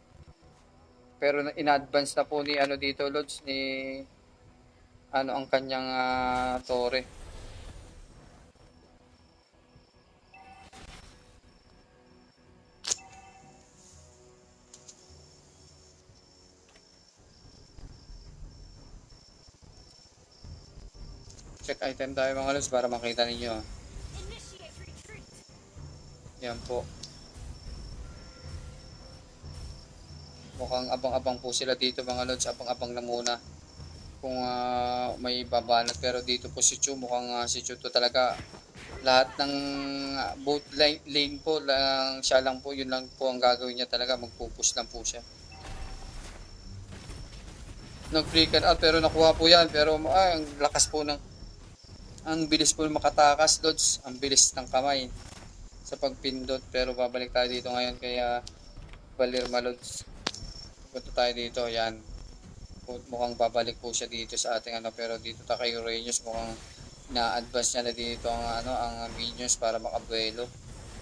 pero in-advance na po ni dito Lodge ni ang kanyang Torre check item tayo mga lods para makita ninyo. Initiate retreat. Yan po. Mukhang abang-abang po sila dito mga lods. Abang-abang na muna. Kung may babanat. Pero dito po si Chu. Mukhang si Chu to talaga. Lahat ng boat lane po. Siya lang po. Yun lang po ang gagawin niya talaga. Magpupush lang po siya. Nag-freakan out pero nakuha po yan. Pero ang lakas po ang bilis po makatakas lods, ang bilis ng kamay sa pagpindot pero babalik tayo dito ngayon kaya Valer Malods punta tayo dito yan mukhang babalik po siya dito sa ating ano, pero dito ta kay Uranus mukhang na-advance niya na dito ang ano ang minions para makabuelo.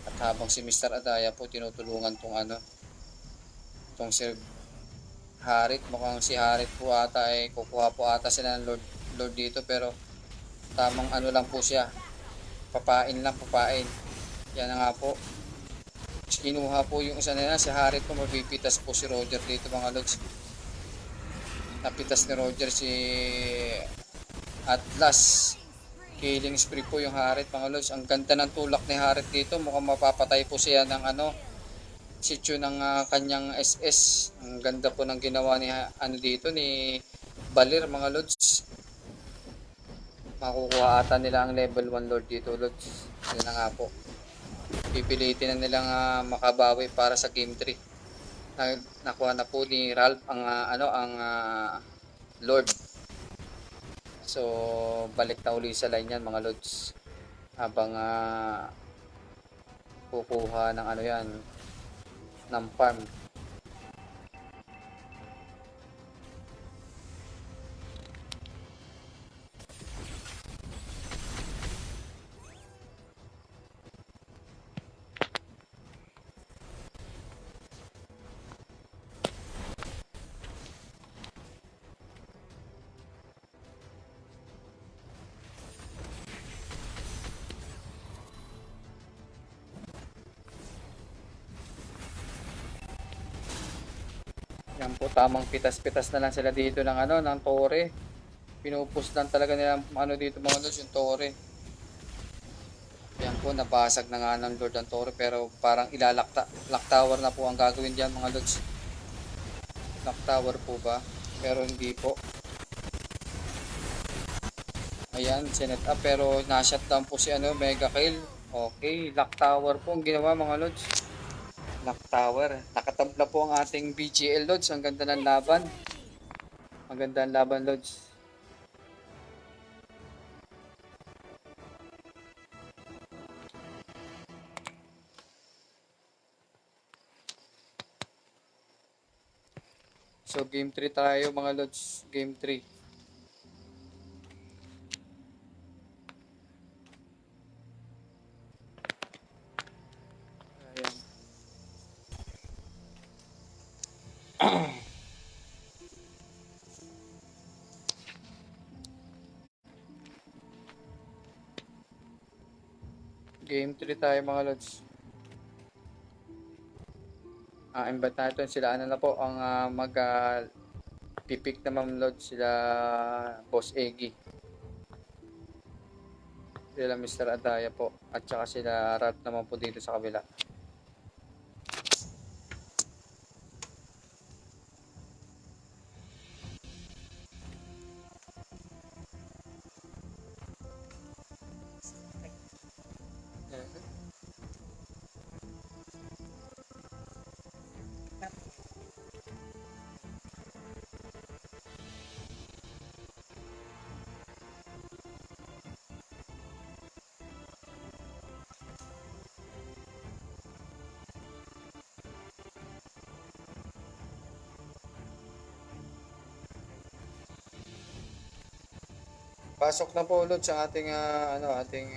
At habang si Mr. Adaya po tinutulungan tong ano, tong Sir Harit, mukhang si Harit po ata ay kukuha po ata sila ng Lord dito, pero tamang ano lang po siya. Papain lang, papain. Yan na nga po. Kinuha po yung isa nila, si Harit po, mapipitas po si Roger dito mga lods. Napitas ni Roger si Atlas. Killing spree po yung Harit mga lods. Ang ganda ng tulak ni Harit dito, mukhang mapapatay po siya ng ano, sityo ng kanyang SS. Ang ganda po ng ginawa ni ano dito ni Balir mga lods. Makukuha ata nila ang level 1 Lord dito lods. Yan na nga po. Pipilitin na nilang makabawi para sa game 3. Nakuha na po ni Ralph ang Lord. So balik na uli sa line yan mga lods. Habang kukuha ng ano yan ng farm. Yan po, tamang pitas-pitas na lang sila dito ng ano, ng tore. Pinupus lang talaga nila ano dito mga lods, yung tore. Yan po, nabasag na nga ng Lord ang tore, pero parang lock tower na po ang gagawin diyan mga lods. Lock tower po ba? Pero hindi po. Ayan, sinet up, pero na-shutdown po si ano, mega kill. Okay, lock tower po ang ginawa mga lods. Lock tower. Nakatabla po ang ating BGL lods. Ang ganda ng laban. Ang ganda ng laban lods. So game 3 tayo mga lods. Game 3. Ayan. Game 3 tayo mga lods. Invite natin sila ano na po ang pipick naman load sila Boss Eggy. Sila Mr. Adaya po at saka sila Ralph naman po dito sa kabila. Pasok na po ulit sa ating paano natin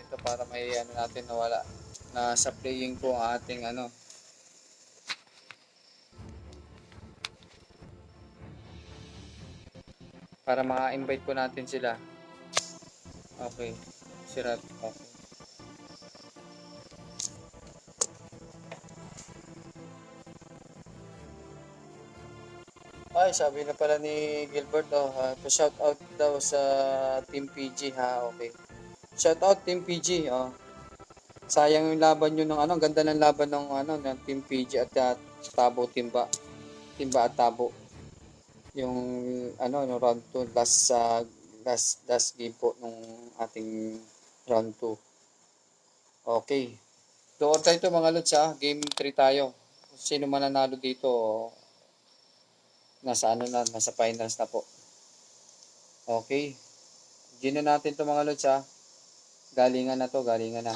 to para may ano natin nawala na sa playing po ang ating ano para maka-invite po natin sila. Okay. Si Ralph. Okay. Ay, sabi na pala ni Gilbert, pa-shout out daw sa Team PG ha, okay. Shout out Team PG, sayang yung laban nyo ng ano, ang ganda ng laban ng ano ng Team PG at Tabo Timba at Tabo. Yung ano no round 2 last game po nung ating round 2. Okay. Doon tayo to mga lods ha, game 3 tayo. Sino man nanalo dito, nasa ano na, nasa finals na po. Okay. Gino natin to mga lods ha. Galingan na to, galingan na.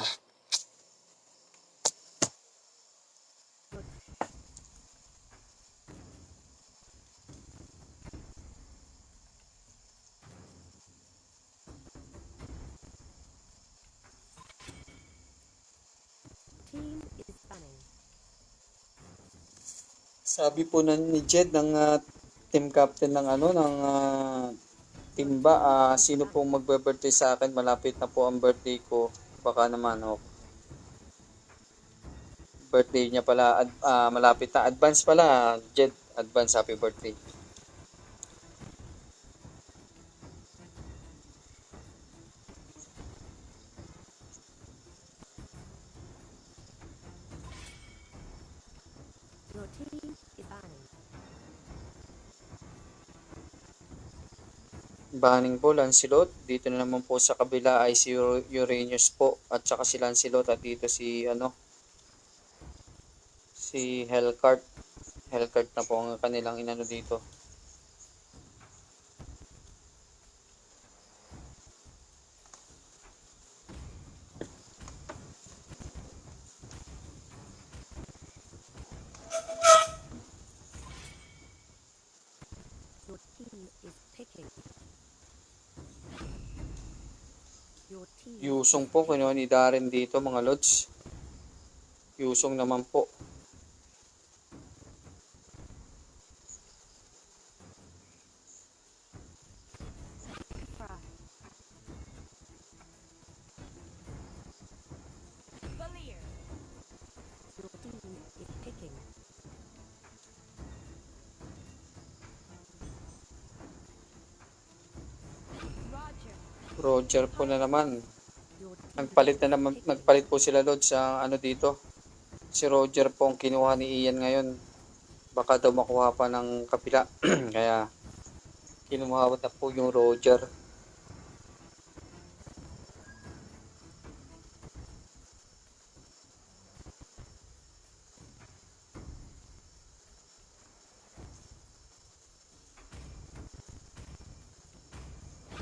Sabi po ni Jed ng team captain ng Timba, sino pong magbe-birthday sa akin? Malapit na po ang birthday ko. Baka naman, birthday niya pala, malapit na. Advance pala, Jed. Advance happy birthday. Your team is banning. Banning po, Lancelot. Dito na naman po sa kabila ay si Uranus po. At saka si Lancelot. At dito si Hellcart. Hellcart na po ang kanilang inano dito. Your team is picking. Your team Yusong po, kinuha ni Darren dito mga lods. Yusong naman po. Fra. Valier. Your team is picking. Roger. Roger po na naman. Your team Nagpalit po sila lods sa dito. Si Roger po ang kinuha ni Ian ngayon. Baka daw makuha pa ng kapila. Kaya kinuha na po yung Roger.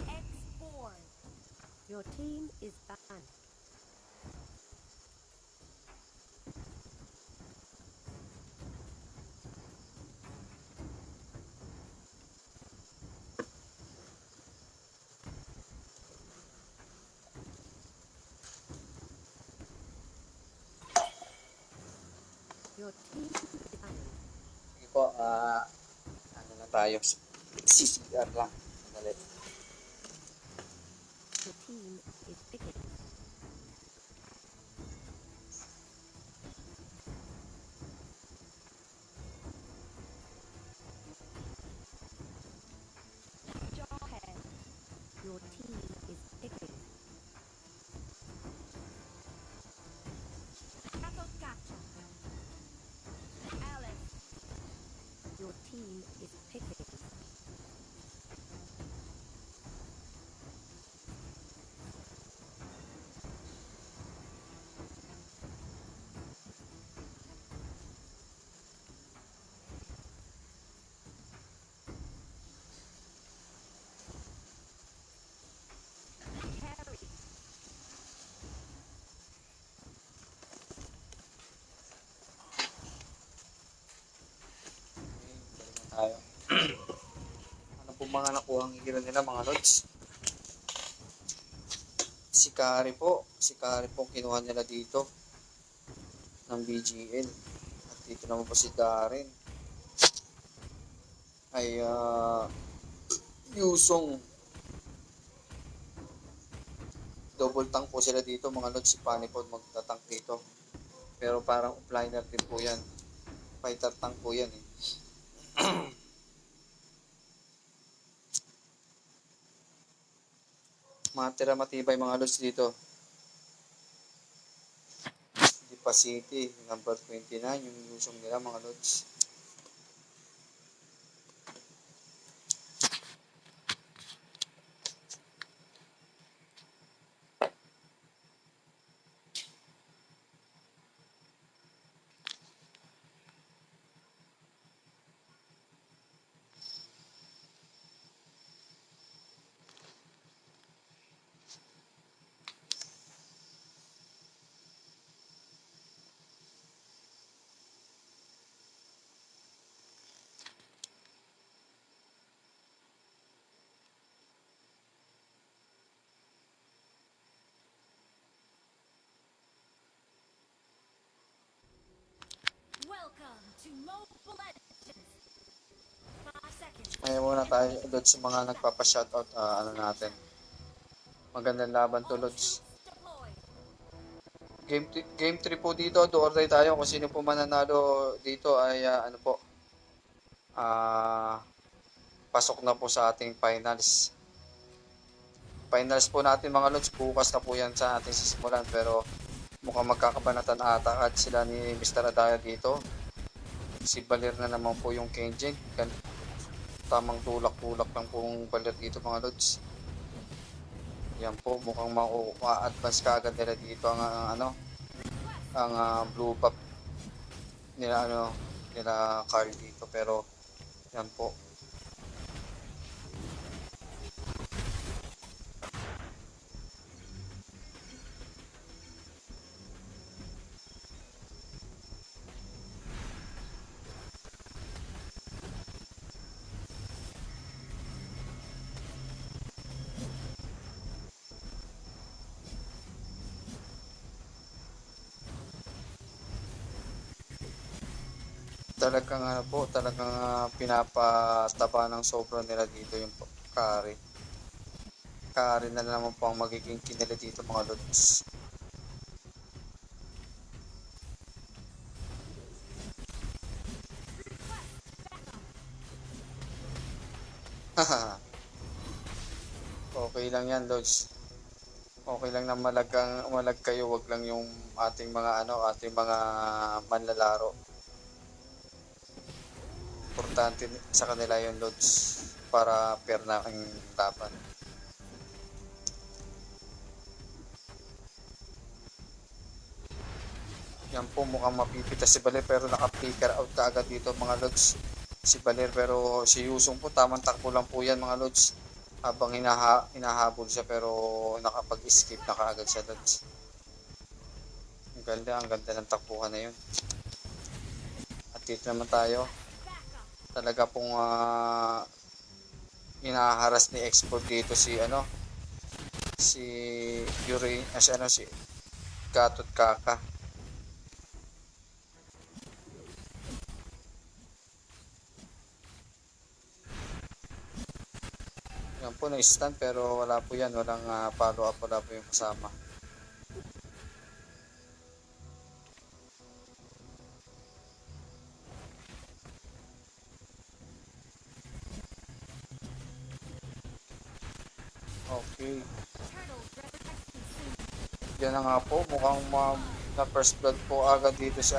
X4. Your team is banned. Your team is banned. Sige po, ano na tayo? CCR lang. Sandali. Your team is picking. Jawhead. Your team is picking. Atocata. Alice. Your team is picking. Carry. Balik na tayo. Ano po mga nakuhang hero nila mga lods? Si Kari po. Si Kari po kinuha nila dito ng BGL. At dito naman po si Darren. Ay Yusong. Double tank po sila dito mga lods. Si Panipod magtatank dito. Pero parang offliner din po yan. Fighter tank po yan eh. Matira matibay mga lods dito. Dipa City, number 29, yung Yusong nila mga lods. Ngayon muna tayo Lods sa mga nagpapa-shoutout ano natin. Magandang laban to Lods. Deployed. Game 3 po dito, do or die tayo kung sino po mananalo dito ay ano po. Pasok na po sa ating finals. Finals po natin mga Lods, bukas na po yan sa ating sisimulan pero mukhang magkakabanatan ata at sila ni Mr. Adaya dito. Si Balir na naman po yung Kenjin. Tamang tulak-tulak lang po yung Balir dito mga Lods. Yan po, mukhang ma-advance ka agad nila dito ang blue buff nila nila Carl dito pero yan po. Talagang pinapataba ng sobra nila dito yung carry. Carry na naman po ang magiging kinila dito mga Lods. Okay lang yan Lods. Okay lang na malag kayo, wag lang yung ating mga manlalaro. Importante sa kanila yung Lods para fair na ang laban. Yan po, mukhang mapipitas si Baler pero naka-flicker out ka agad dito mga Lods. Si Baler pero si Yusong po tamang takbo lang po yan mga Lods. Habang hinahabol siya pero nakapag-escape na kaagad siya Lods. Ang ganda ng takbuhan na yun. At dito naman tayo. Talaga pong inaharas ni Export dito si Yuri si Gatot Kaka. Yan po na-stand pero wala po yan, walang follow up, wala po yung kasama. Okay. Yan na nga po, mukhang na first blood po agad dito si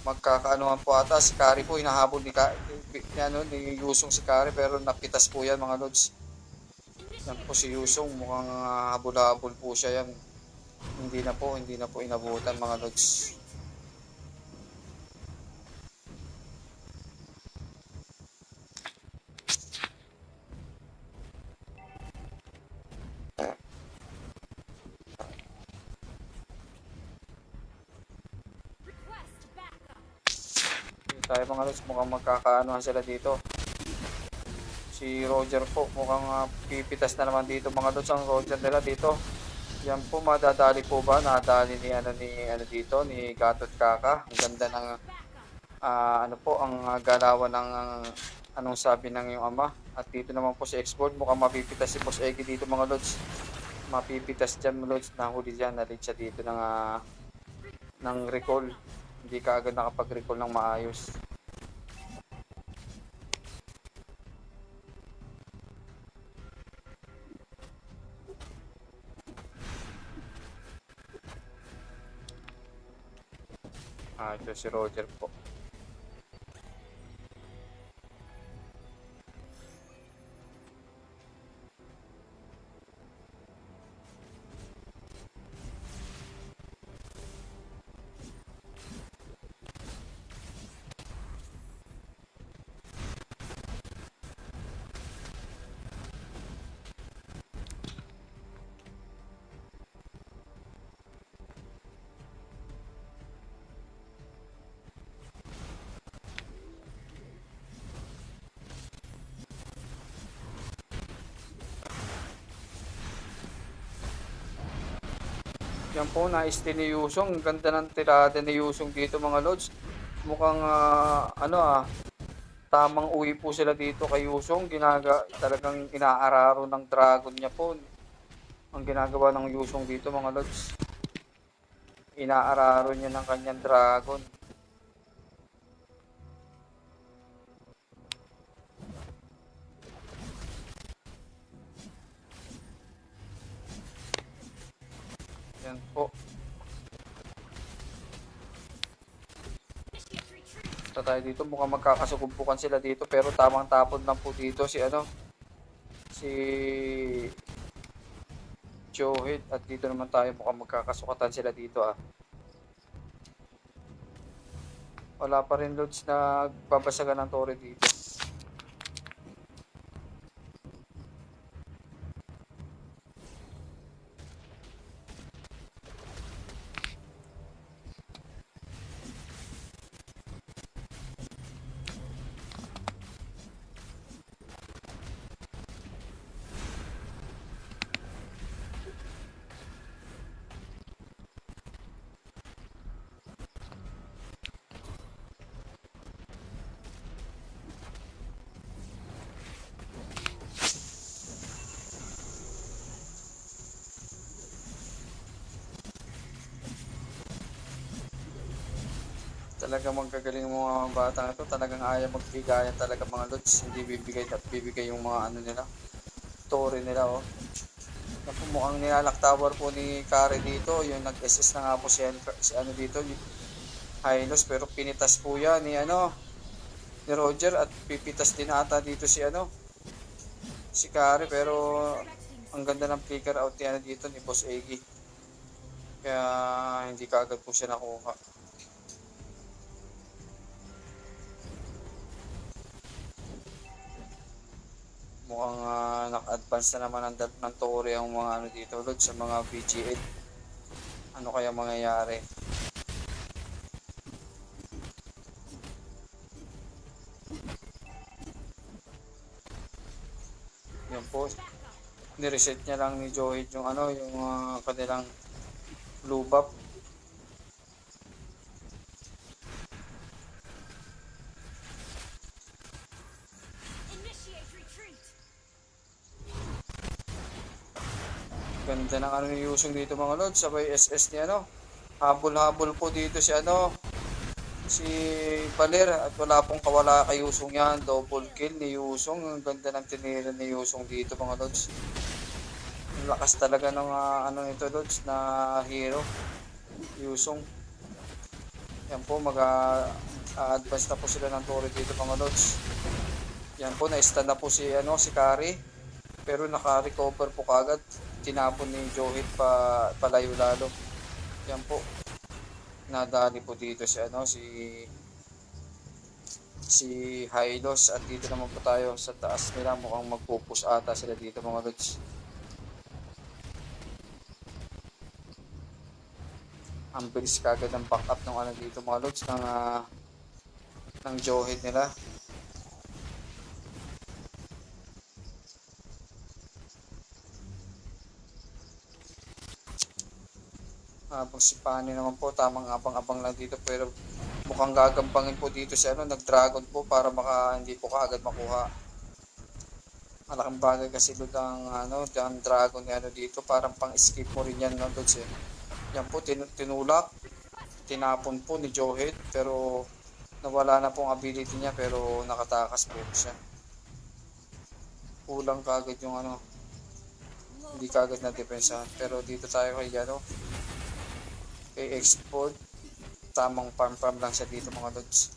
magkakaanuhan po ata si Kari po, hinahabol ni Yusong si Kari pero napitas po yan mga Lods. Yan po si Yusong, mukhang habol-habol po siya yan. Hindi na po inabutan mga Lods. Tayo mga Lods, mukhang magkakaanuhan sila dito. Si Roger po mukhang pipitas na naman dito mga Lods, ang Roger nila dito. Yan po, madadali po ba? Nadali dito ni Gatot Kaka. Ang ganda ng ang galawan ng anong sabi ng iyong ama. At dito naman po si Export, mukhang mapipitas si Boss Eggy dito mga Lods. Mapipitas dyan mga Lods, nahuli dyan, nalit siya dito ng recall. Hindi ka agad nakapag-recall ng maayos. Ito si Roger po. Yan po, na-steal ni Yusong. Ang ganda ng tirada ni Yusong dito mga Lods. Mukhang tamang uwi po sila dito kay Yusong. Talagang inaararo ng dragon niya po. Ang ginagawa ng Yusong dito mga lods. Inaararo niya ng kanyang dragon. Yan po. Basta tayo dito, mukhang magkakasugumpukan sila dito, pero tamang tapon lang po dito si Johid, at dito naman tayo mukhang magkakasukatan sila dito ah. Wala pa rin loads na babasagan ng tore dito. Talagang magagaling yung mga bata ito. Talagang ayaw magbigayan talaga mga lods. Hindi bibigay at bibigay yung mga ano nila. Tore nila oh. Napo, mukhang nilalak tower po ni Kare dito. Yung nag-SS na nga po si ano dito. Hylos, pero pinitas po yan ni Roger, at pipitas din ata dito si Kare, pero ang ganda ng flicker out ni dito ni Boss Eggy. Kaya hindi kaagad po siya nakuha. Mukhang naka-advance na naman ng tore ang mga ano dito Lord, sa mga BG8. Ano kaya mangyayari? Yan po. Ni-reset niya lang ni Johid yung kanilang blue buff. Ganda ng ano ni Yusong dito mga lods, sabay SS ni habol-habol po dito si Valer, at wala pong kawala kay Yusong yan. Double kill ni Yusong. Ang ganda ng tinira ni Yusong dito mga lods. Ang lakas talaga ng nito lods na hero Yusong. Yan po, mag-advance na po sila ng tore dito mga lods. Yan po, na-stun na po si Kari, pero naka-recover po kagad. Tinapon ni Johid palayo lalo. Yan po. Nadali po dito si Hylos, at dito naman po tayo sa taas nila. Mukhang magpupus ata sila dito mga lods. Ang bilis kagad ng backup ng dito mga lods ng Johid nila. Habang si Pani naman po, tamang abang-abang lang dito, pero mukhang gagampangin po dito si nag-dragon po para hindi po kaagad makuha. Malaking bagay kasi doon ang dragon ni dito, parang pang-escape mo rin yan doon yan po, tinulak, tinapon po ni Johid, pero nawala na pong ability niya, pero nakatakas po siya. Kulang kaagad yung hindi kaagad na depensahan, pero dito tayo kay kay export, tamang farm lang siya dito mga lods.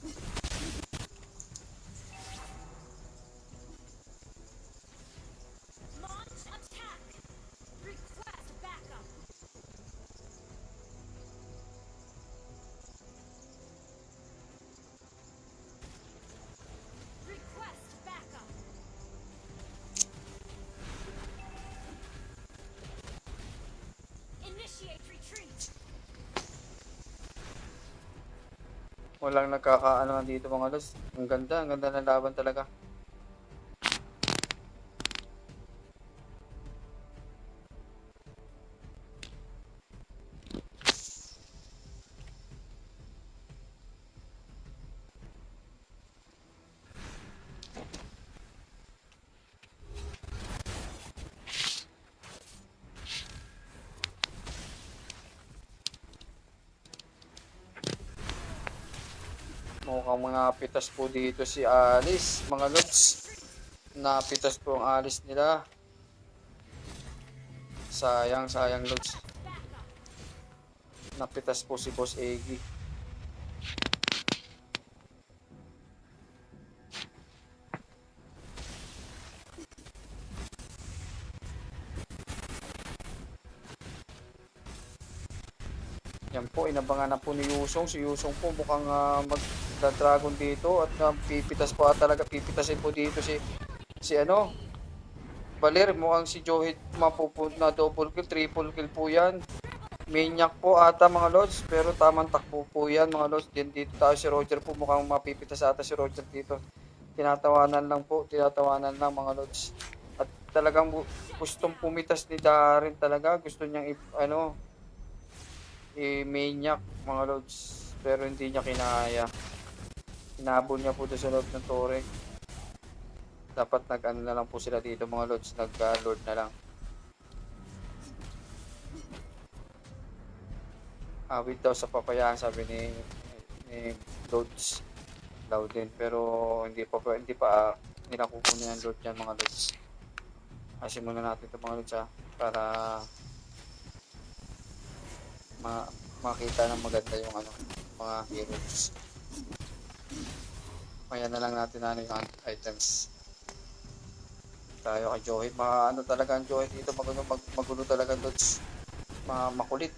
Walang nagkakaano dito mga lods. Ang ganda ng laban talaga. Mukhang mga pitas po dito si Alice, mga lods. Napitas po ang Alice nila. Sayang, sayang lods. Napitas po si Boss Eggy. Yan po, inabangan na po ni Yusong. Si Yusong po mukhang mag-dragon dito at pipitas po talaga. Pipitasin po dito si ano, Valer. Mukhang si Johid mapupunta na double kill, triple kill po yan. Maniac po ata mga lods, pero tamang takbo po yan mga lods. Dito tayo si Roger po, mukhang mapipitas ata si Roger dito. Tinatawanan lang po, tinatawanan lang mga lods. At talagang gustong pumitas ni Darren talaga. Gusto niyang i-maniac mga lods, pero hindi niya kinaya. Hinabol niya po doon sa loob ng tore. Dapat nag-ano na lang po sila dito mga lods, nag-lord na lang. Awit daw sa papayahan, sabi ni Lods Loudin, pero hindi pa nila kukunin ang lord yan mga lods. Asin muna natin ito mga lods para makita ng maganda yung mga heroes. Kaya na lang natin yung items. Tayo kay Johid, talaga ang Johid dito, magulo talaga lods. Makulit.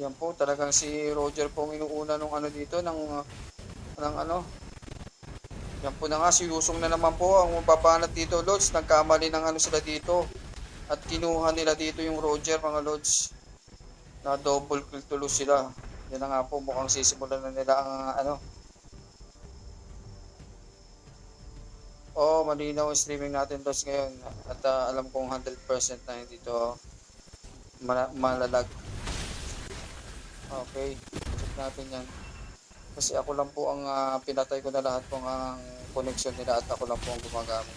Yan po, talagang si Roger po ang inuuna nung dito yan po na nga, si Yusong na naman po ang mababanat dito, Lods. Nagkamali ng sila dito. At kinuha nila dito yung Roger, mga Lods. Na double kill tulo sila. Yan na nga po, mukhang sisimulan na nila ang malinaw ang streaming natin, Lods, ngayon. At alam kong 100% na hindi to malalag. Okay, check natin yan. Kasi ako lang po ang pinatay ko na lahat po ang connection nila at ako lang po ang gumagamit.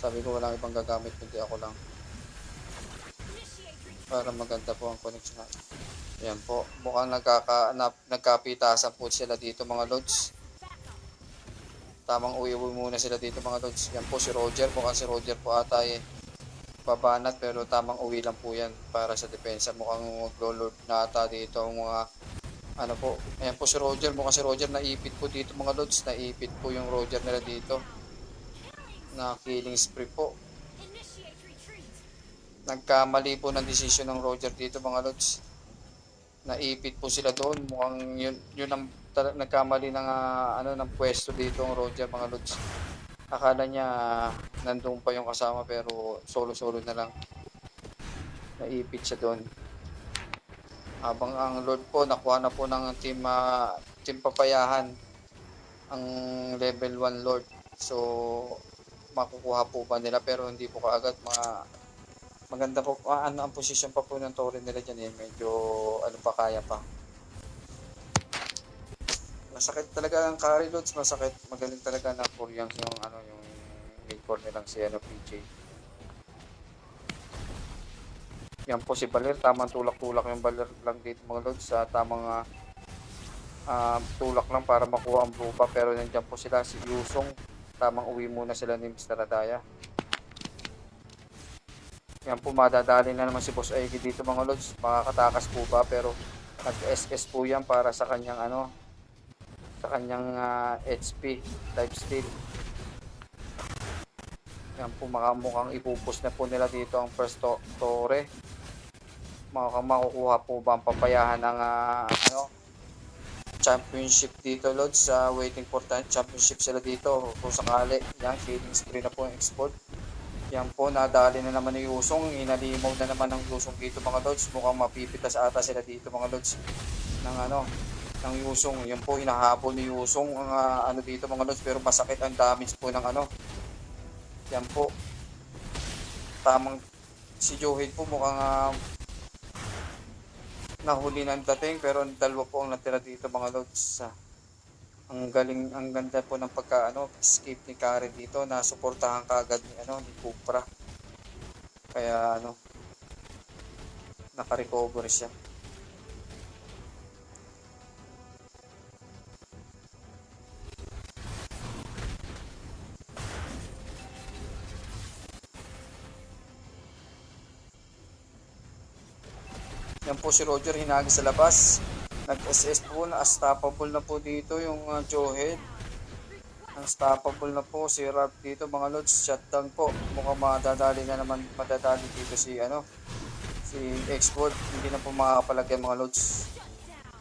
Sabi ko walang ibang gagamit kundi ako lang. Para maganda po ang connection natin. Ayan po, mukhang nagkapitasan po sila dito mga lods. Tamang uwi-uwi muna sila dito mga lods. Yan po si Roger, mukhang si Roger po ata babanat, pero tamang uwi lang po yan para sa depensa. Mukhang maglo-lord na ata dito ang mga ayan po si Roger, mukhang si Roger naipit po dito mga lods, naipit po yung Roger nila dito. Na killing spree po. Nagkamali po ng decision ng Roger dito mga lods. Naipit po sila doon, mukhang yun ang nagkamali ng ng pwesto dito ang Roger mga lods. Akala niya nandun pa yung kasama pero solo-solo na lang. Naipit siya doon. Habang ang Lord po nakuha na po ng team papayahan ang level 1 Lord. So makukuha po ba nila, pero hindi po kaagad. Maganda po ang position pa po ng Torre nila diyan medyo pa, kaya pa. Masakit talaga ang carry loads, masakit. Magaling talaga na Korean yung main core nilang si PJ. Yan po si Valer, tamang tulak-tulak yung Valer lang dito mga lods, sa tamang tulak lang para makuha ang blue pa, pero nandiyan po sila si Yusong, tamang uwi muna sila ni Mr. Radaya. Yan po, madadali na naman si Boss Aiki dito mga lods, makakatakas po ba, pero nag-SS po yan para sa kanyang HP lifesteal. Yan po, mukhang ipupus na po nila dito ang first Torre. Makukuha po ba ang papayahan ng championship dito lods, waiting for championship sila dito kung sakali. Yan, killing spree na po yung export. Yan po, nadali na naman yung Yusong, inalimaw na naman ng Yusong dito mga lods. Mukhang mapipitas ata sila dito mga lods ng Yusong. Yan po, hinahabol ni Yusong ang dito mga lods, pero masakit ang damage po ng yan po, tamang si Johid po mukhang nahuli ng dating, pero dalawa po ang natira dito mga lods. Ang galing, ang ganda po ng escape ni Karen dito, na suportahan kaagad ni Kupra. Kaya ano, naka-recover siya. Yan po si Roger hinagi sa labas. Nag-SS po, na-unstoppable na po dito yung Jawhead. Unstoppable na po si Ralph dito mga lods. Shutdown po. Mukhang madadali dito si X-Board. Hindi na po makakapalagyan mga lods.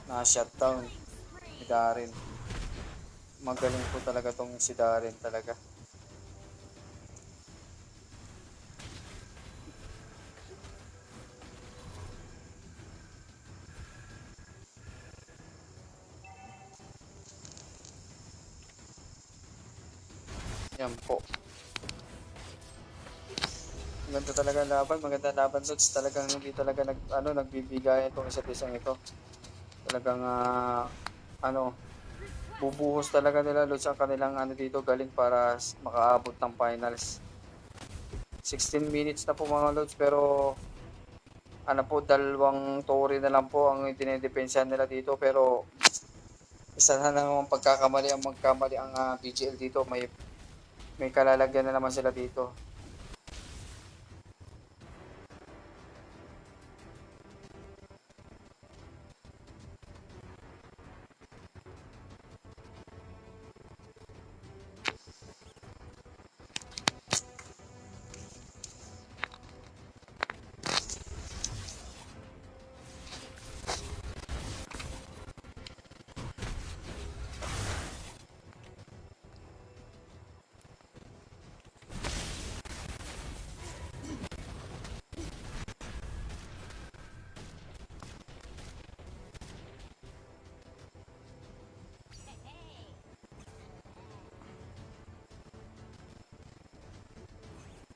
Na shutdown si Darren. Magaling po talaga tong si Darren talaga. Yan po. Maganda talaga laban, maganda laban lods. Talagang hindi talaga nagbibigay itong isa't isang ito. Talagang bubuhos talaga nila lods ang kanilang dito galing para makaabot ng finals. 16 minutes na po mga lods, pero dalawang tori na lang po ang dinidepensahan nila dito, pero isa na naman magkamali ang BGL dito. May kalalagyan na naman sila dito.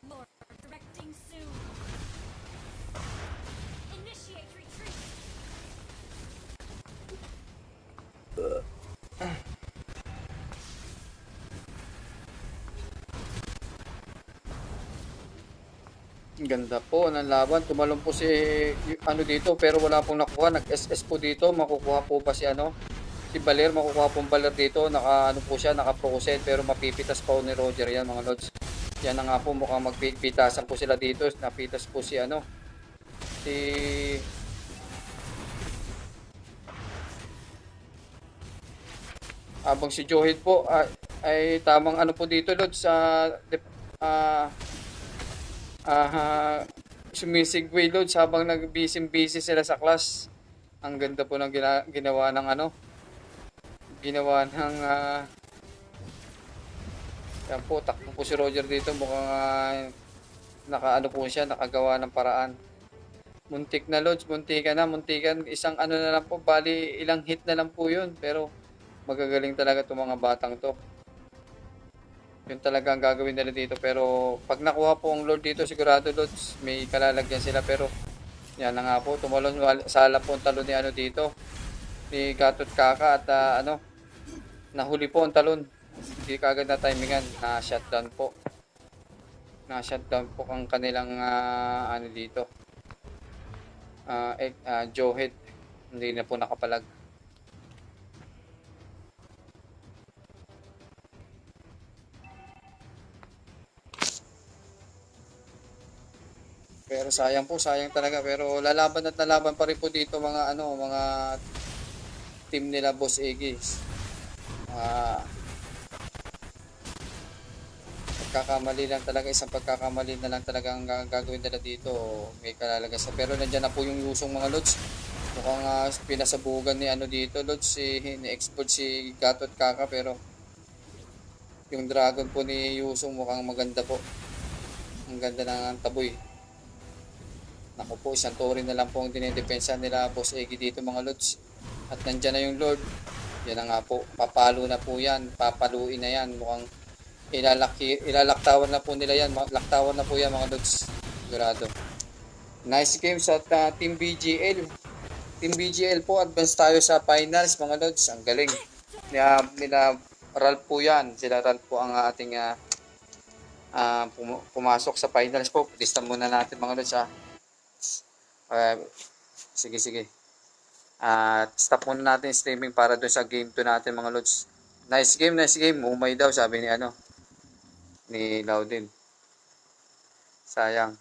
Lord, directing soon. Initiate retreat. Ang ganda po ng laban. Tumalon po si dito, pero wala pong nakuha. Nag-SS po dito. Makukuha po ba si Baler? Makukuha pong Baler dito. Po siya, naka-frozen, pero mapipitas pa po ni Roger yan mga lods. Yan na nga po, mukhang magpipitasan po sila dito. Napitas po si habang si Jawhead po ay tamang po dito lods sa sumisigway loads habang nag-busy sila sa class. Ang ganda po ng ginawa ng yan po, takbo po si Roger dito. Mukhang po siya, nakagawa ng paraan. Muntik na loads, muntikan. Isang na lang po, bali ilang hit na lang po yun. Pero magagaling talaga itong mga batang to. Yun talaga ang gagawin nila dito, pero pag nakuha po ang Lord dito, sigurado loads may kalalagyan sila. Pero yan na nga po, tumalon sala po ang talon ni dito ni Gatot Kaka, at nahuli po ang talon. Hindi kaagad na timingan, na shutdown po ang kanilang dito Jawhead. Hindi na po nakapalag. Pero sayang talaga, pero lalaban pa rin po dito mga team nila Boss Iggy. Isang pagkakamali na lang talaga ang gagawin nila dito. May kalalagay sa, pero nandiyan na po yung Yusong mga lods. Mukhang pinasabugan ni dito lods, ni export si Gatot Kaka, pero yung dragon po ni Yusong mukhang maganda po. Ang ganda ng taboy. Naku po, isang tori na lang po ang dinidepensa nila Boss Iggy dito mga lods. At nandyan na yung Lord. Yan na nga po, papalo na po yan, papaluin na yan. Mukhang ilalaktawan na po nila yan. Laktawan na po yan mga lods. Sigurado. Nice game sa Team BGL. Team BGL po, advance tayo sa finals mga lods. Ang galing. Nila Ralph po yan. Sila Ralph po ang ating pumasok sa finals po. Lista muna natin mga lods ha. Sige. At stop muna natin streaming para doon sa game 2 natin mga lods. Nice game. Umay daw sabi ni Laudin. Sayang.